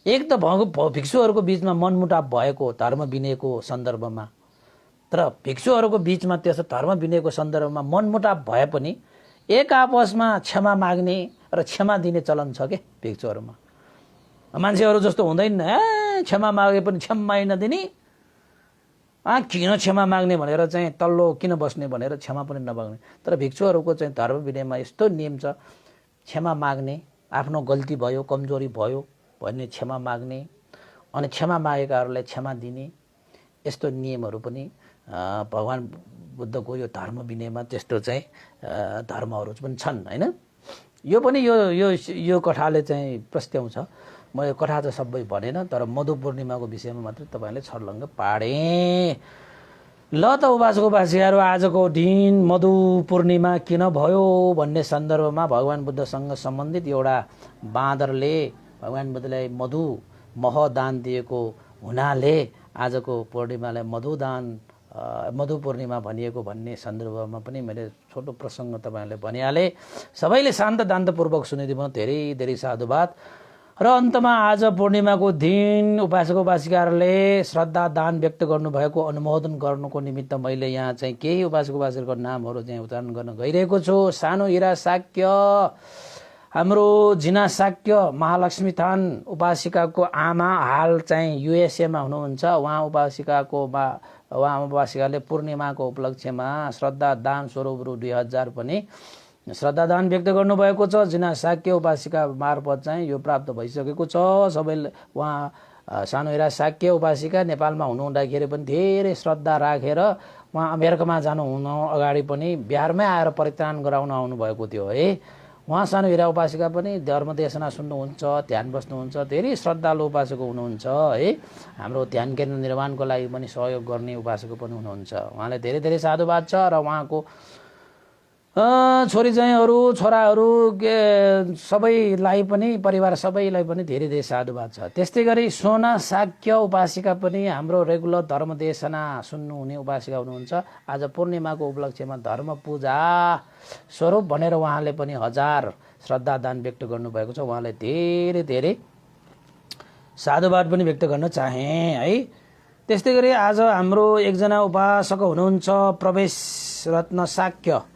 एक त भिक्षुहरूको बिचमा मनमुटाव भएको धर्म विनयको सन्दर्भमा, तर भिक्षुहरूको बिचमा त्यसो धर्म विनयको सन्दर्भमा मनमुटाव भए पनि एक आपसमा क्षमा माग्ने र क्षमा दिने चलन छ के भिक्षुहरूमा। मान्छेहरू जस्तो हुँदैन, क्षमा मागे पनि क्षमै नदिने, किन क्षमा माग्ने भनेर चाहिँ तल्लो किन बस्ने भनेर क्षमा पनि नमाग्ने। तर भिक्षुहरूको चाहिँ धर्म विनयमा यस्तो नियम छ, क्षमा माग्ने आफ्नो गल्ती भयो, कमजोरी भयो भन्ने क्षमा माग्ने अनि क्षमा मागेकाहरूलाई क्षमा दिने यस्तो नियमहरू पनि भगवान् बुद्धको यो धर्म विनयमा त्यस्तो चाहिँ धर्महरू पनि छन् हैन। यो पनि यो कथाले चाहिँ प्रस्ट्याउँछ। मैले कथा त सबै भनेन, तर मधु पूर्णिमाको विषयमा मात्रै तपाईँले छर्लङ्ग पाडेँ। ल त उपासकहरू, आजको दिन मधु पूर्णिमा किन भयो भन्ने सन्दर्भमा भगवान् बुद्धसँग सम्बन्धित एउटा बाँदरले भगवान् बुद्धलाई मह दान दिएको हुनाले आजको पूर्णिमालाई मधु पूर्णिमा भनिएको भन्ने सन्दर्भमा पनि मैले छोटो प्रसङ्ग तपाईँहरूले भनिहालेँ। सबैले शान्त दान्तपूर्वक सुनिदिनु धेरै धेरै साधुवाद। र अन्तमा आज पूर्णिमाको दिन उपासक उपासिकाहरूले श्रद्धा दान व्यक्त गर्नुभएको अनुमोदन गर्नुको निमित्त मैले यहाँ चाहिँ केही उपासक उपासिकाको नामहरू चाहिँ उच्चारण गर्न गइरहेको छु। सानो हिरा शाक्य, हाम्रो जिना शाक्य महालक्ष्मी थान उपासिकाको आमा हाल चाहिँ युएसएमा हुनुहुन्छ। उहाँ उपासिकाले पूर्णिमाको उपलक्ष्यमा श्रद्धा दान स्वरूप रु 2000 पनि श्रद्धा दान व्यक्त गर्नुभएको छ। जिना शाक्य उपासिका मार्फत चाहिँ यो प्राप्त भइसकेको छ। सबैले उहाँ सानो हिरा शाक्य उपासिका नेपालमा हुनुहुँदाखेरि पनि धेरै श्रद्धा राखेर उहाँ अमेरिकामा जानु हुन अगाडि पनि बिहारमै आएर परित्राण गराउन आउनुभएको थियो है। उहाँ सानो हिरा उपासिका पनि धर्मदेशना सुन्नुहुन्छ, ध्यान बस्नुहुन्छ, धेरै श्रद्धालु उपासक हुनुहुन्छ है। हाम्रो ध्यान केन्द्र निर्माणको लागि पनि सहयोग गर्ने उपासक पनि हुनुहुन्छ। उहाँलाई धेरै धेरै साधुवाद छ। र उहाँको छोरी ज्वाइँहरू छोराहरू सबैलाई पनि परिवार सबैलाई पनि धेरै धेरै साधुवाद छ। त्यस्तै गरी सोना शाक्य उपासिका पनि हाम्रो रेगुलर धर्मदेशना सुन्नुहुने उपासिका हुनुहुन्छ। आज पूर्णिमाको उपलक्ष्यमा धर्म पूजा स्वरूप भनेर उहाँले पनि 1000 श्रद्धा दान व्यक्त गर्नुभएको छ। उहाँलाई धेरै धेरै साधुवाद पनि व्यक्त गर्न चाहे है। त्यस्तै गरी आज हाम्रो एकजना उपासक हुनुहुन्छ प्रवेश रत्न शाक्य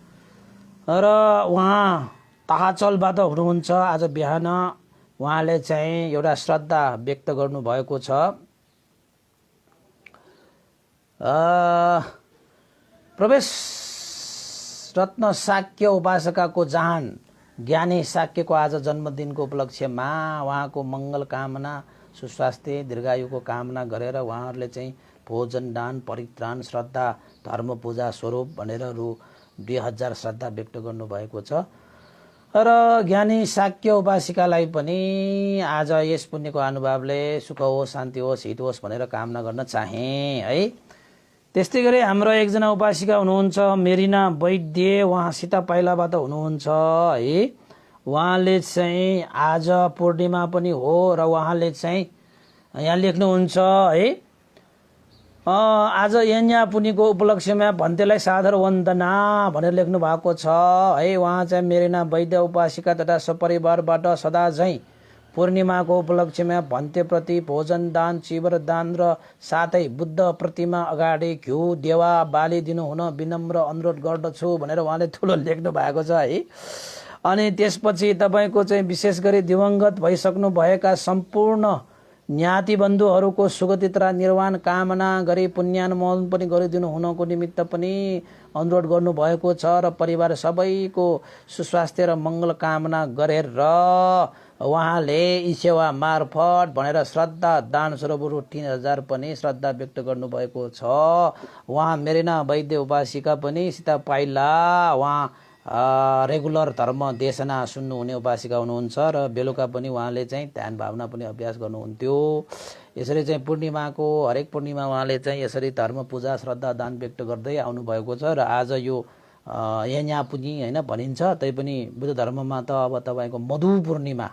र उहाँ ताहाचलबाट हुनुहुन्छ। आज बिहान उहाँले चाहिँ एउटा श्रद्धा व्यक्त गर्नुभएको छ। प्रवेश रत्न शाक्य उपासकाको जहान ज्ञानी शाक्यको आज जन्मदिनको उपलक्ष्यमा उहाँको मङ्गल कामना, सुस्वास्थ्य, दीर्घायुको कामना गरेर उहाँहरूले चाहिँ भोजन दान, परित्राण, श्रद्धा, धर्म पूजा स्वरूप भनेर रु 2000 श्रद्धा व्यक्त गर्नुभएको छ। र ज्ञानी शाक्य उपासिकालाई पनि आज यस पुण्यको अनुभवले सुख होस्, शान्ति होस्, हित होस् भनेर कामना गर्न चाहे है। त्यस्तै गरी हाम्रो एकजना उपासिका हुनुहुन्छ मेरिना वैद्य, उहाँ सीतापाइलाबाट हुनुहुन्छ है। उहाँले चाहिँ आज पूर्णिमा पनि हो र उहाँले चाहिँ यहाँ लेख्नुहुन्छ है, आज यन्या पुनिको उपलक्ष्यमा भन्तेलाई सादर वन्दना भनेर लेख्नु भएको छ है। उहाँ चाहिँ मेरिना वैद्य उपासिका तथा सपरिवारबाट सदा झैँ पूर्णिमाको उपलक्ष्यमा भन्तेप्रति भोजन दान, चिवर दान र साथै बुद्ध प्रतिमा अगाडि घिउ देवा बाली दिनुहुन विनम्र अनुरोध गर्दछु भनेर उहाँले ठुलो लेख्नु भएको छ है। अनि त्यसपछि तपाईँको चाहिँ विशेष गरी दिवंगत भइसक्नु भएका सम्पूर्ण ज्ञाति बन्धुहरूको सुगति तथा निर्वाण कामना गरी पुण्यानुमोदन पनि गरिदिनु हुनको निमित्त पनि अनुरोध गर्नुभएको छ र परिवार सबैको सुस्वास्थ्य र मङ्गल कामना गरेर उहाँले यी सेवा मार्फत भनेर श्रद्धा दान स्वरूप रु 3000 पनि श्रद्धा व्यक्त गर्नुभएको छ। उहाँ मेरिना वैद्य उपासिका पनि सीता पाइला, उहाँ रेगुलर धर्म देशना सुन्नुहुने उपासिका हुनुहुन्छ र बेलुका पनि उहाँले चाहिँ ध्यान भावना पनि अभ्यास गर्नुहुन्थ्यो। यसरी चाहिँ पूर्णिमाको हरेक पूर्णिमा उहाँले चाहिँ यसरी धर्म पूजा श्रद्धा दान व्यक्त गर्दै आउनुभएको छ। र आज यो यहाँ पुनि होइन भनिन्छ, तैपनि बुद्ध धर्ममा त अब तपाईँको मधु पूर्णिमा,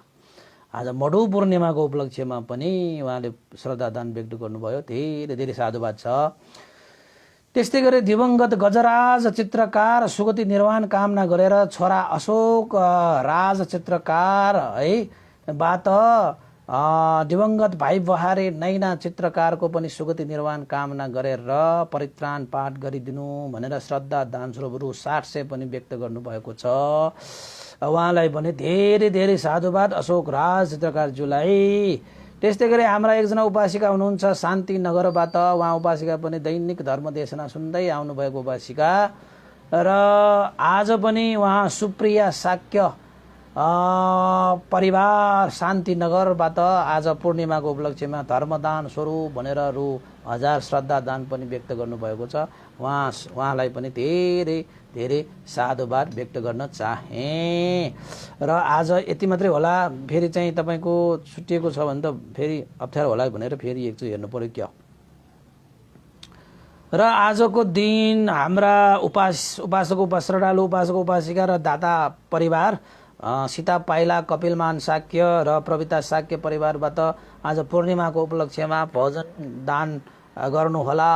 आज मधु पूर्णिमाको उपलक्ष्यमा पनि उहाँले श्रद्धा दान व्यक्त गर्नुभयो। धेरै धेरै साधुवाद छ। त्यस्तै गरी दिवंगत गजराज चित्रकार सुगति निर्वाण कामना गरेर छोरा अशोक राज चित्रकार है बाट दिवंगत भाइ बहारे नैना चित्रकारको पनि सुगति निर्वाण कामना गरेर परित्राण पाठ गरिदिनु भनेर श्रद्धा दान स्वरूप रु 700 पनि व्यक्त गर्नुभएको छ। उहाँलाई पनि धेरै धेरै साधुवाद अशोक राज चित्रकारज्यूलाई। त्यस्तै गरी हाम्रा एकजना उपासिका हुनुहुन्छ शान्ति नगरबाट, उहाँ उपासिका पनि दैनिक धर्म देशना सुन्दै आउनुभएको उपासिका र आज पनि उहाँ सुप्रिया शाक्य परिवार शान्तिनगरबाट आज पूर्णिमाको उपलक्ष्यमा धर्मदान स्वरूप भनेर रु 1000 श्रद्धा दान पनि व्यक्त गर्नुभएको छ। उहाँलाई पनि धेरै धेरै साधुवाद व्यक्त गर्न चाहे। र आज यति मात्रै होला, फेरि चाहिँ तपाईँको छुट्टिएको छ भने त फेरि अप्ठ्यारो होला भनेर फेरि एकचोटि हेर्नु पर्यो क्या। र आजको दिन हाम्रा उपासक श्रद्धालु उपासक उपासिका र दाता परिवार सीता पाइला कपिलमान शाक्य र प्रविता शाक्य परिवारबाट आज पूर्णिमाको उपलक्ष्यमा भोजन दान गर्नुहोला।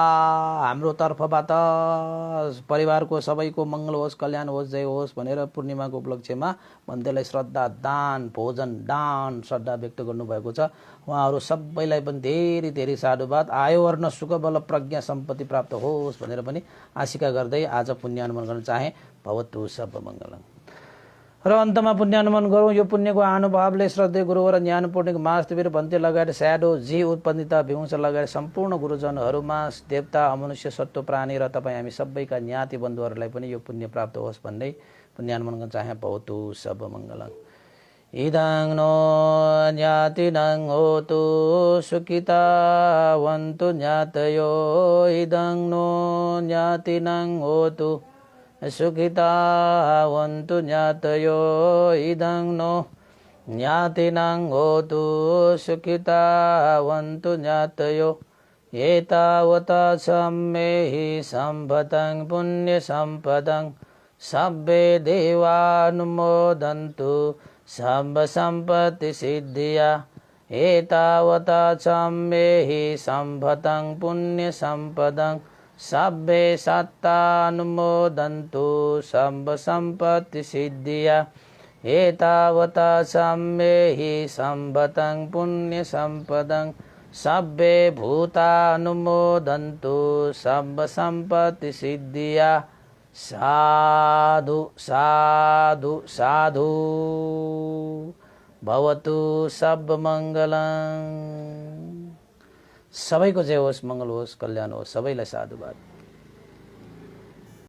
हाम्रो तर्फबाट परिवारको सबैको मङ्गल होस्, कल्याण होस्, जय होस् भनेर पूर्णिमाको उपलक्ष्यमा मन्दिरलाई श्रद्धा दान भोजन दान श्रद्धा व्यक्त गर्नुभएको छ। उहाँहरू सबैलाई पनि धेरै धेरै साधुवाद, आयो वर्ण सुख बल प्रज्ञा सम्पत्ति प्राप्त होस् भनेर पनि आशिका गर्दै आज पुण्यानुमन गर्न चाहे। भवतु सब मङ्गलम्। र अन्तमा पुण्यानुमन गरौँ। यो पुण्यको अनुभवले श्रद्धेय गुरुवर ज्ञान पूर्णिक मास्तवीर भन्ते लगायत स्याडो जी उत्पन्निता विंश लगायत सम्पूर्ण गुरुजनहरूमा देवता अमनुष्य सत्व प्राणी र तपाईँ हामी सबैका ज्ञाति बन्धुहरूलाई पनि यो पुण्य प्राप्त होस् भन्दै पुण्यानुमन गर्न चाहे। भवतु सब मङ्गलम्। इदं नो ज्ञातिनं होतु सुखिता वन्तु ज्ञातयो। इदं नो ज्ञातिनं होतु सुखिता वन्तु ज्ञातयो। इदं नो ज्ञातिनं होतु सुखिता वन्तु ज्ञातयो। एतावता सम्मेहि सम्पतं पुण्यसम्पदं सब्बे देवानुमोदन्तु सर्वसम्पत्तिसिद्धिया। एतावता सम्मेहि सम्पतं पुण्यसम्पदं सब्बे सत्तानुमोदन्तु सर्वसम्पत्तिसिद्धिया। एतावता सम्मेहि सम्पतं पुण्यसम्पदं सब्बे भूतानुमोदन्तु सर्वसम्पत्तिसिद्धिया। साधु साधु साधु। भवतु सब मङ्गलम्। सबैको जय होस्, मङ्गल होस्, कल्याण होस्। सबैलाई साधुवाद।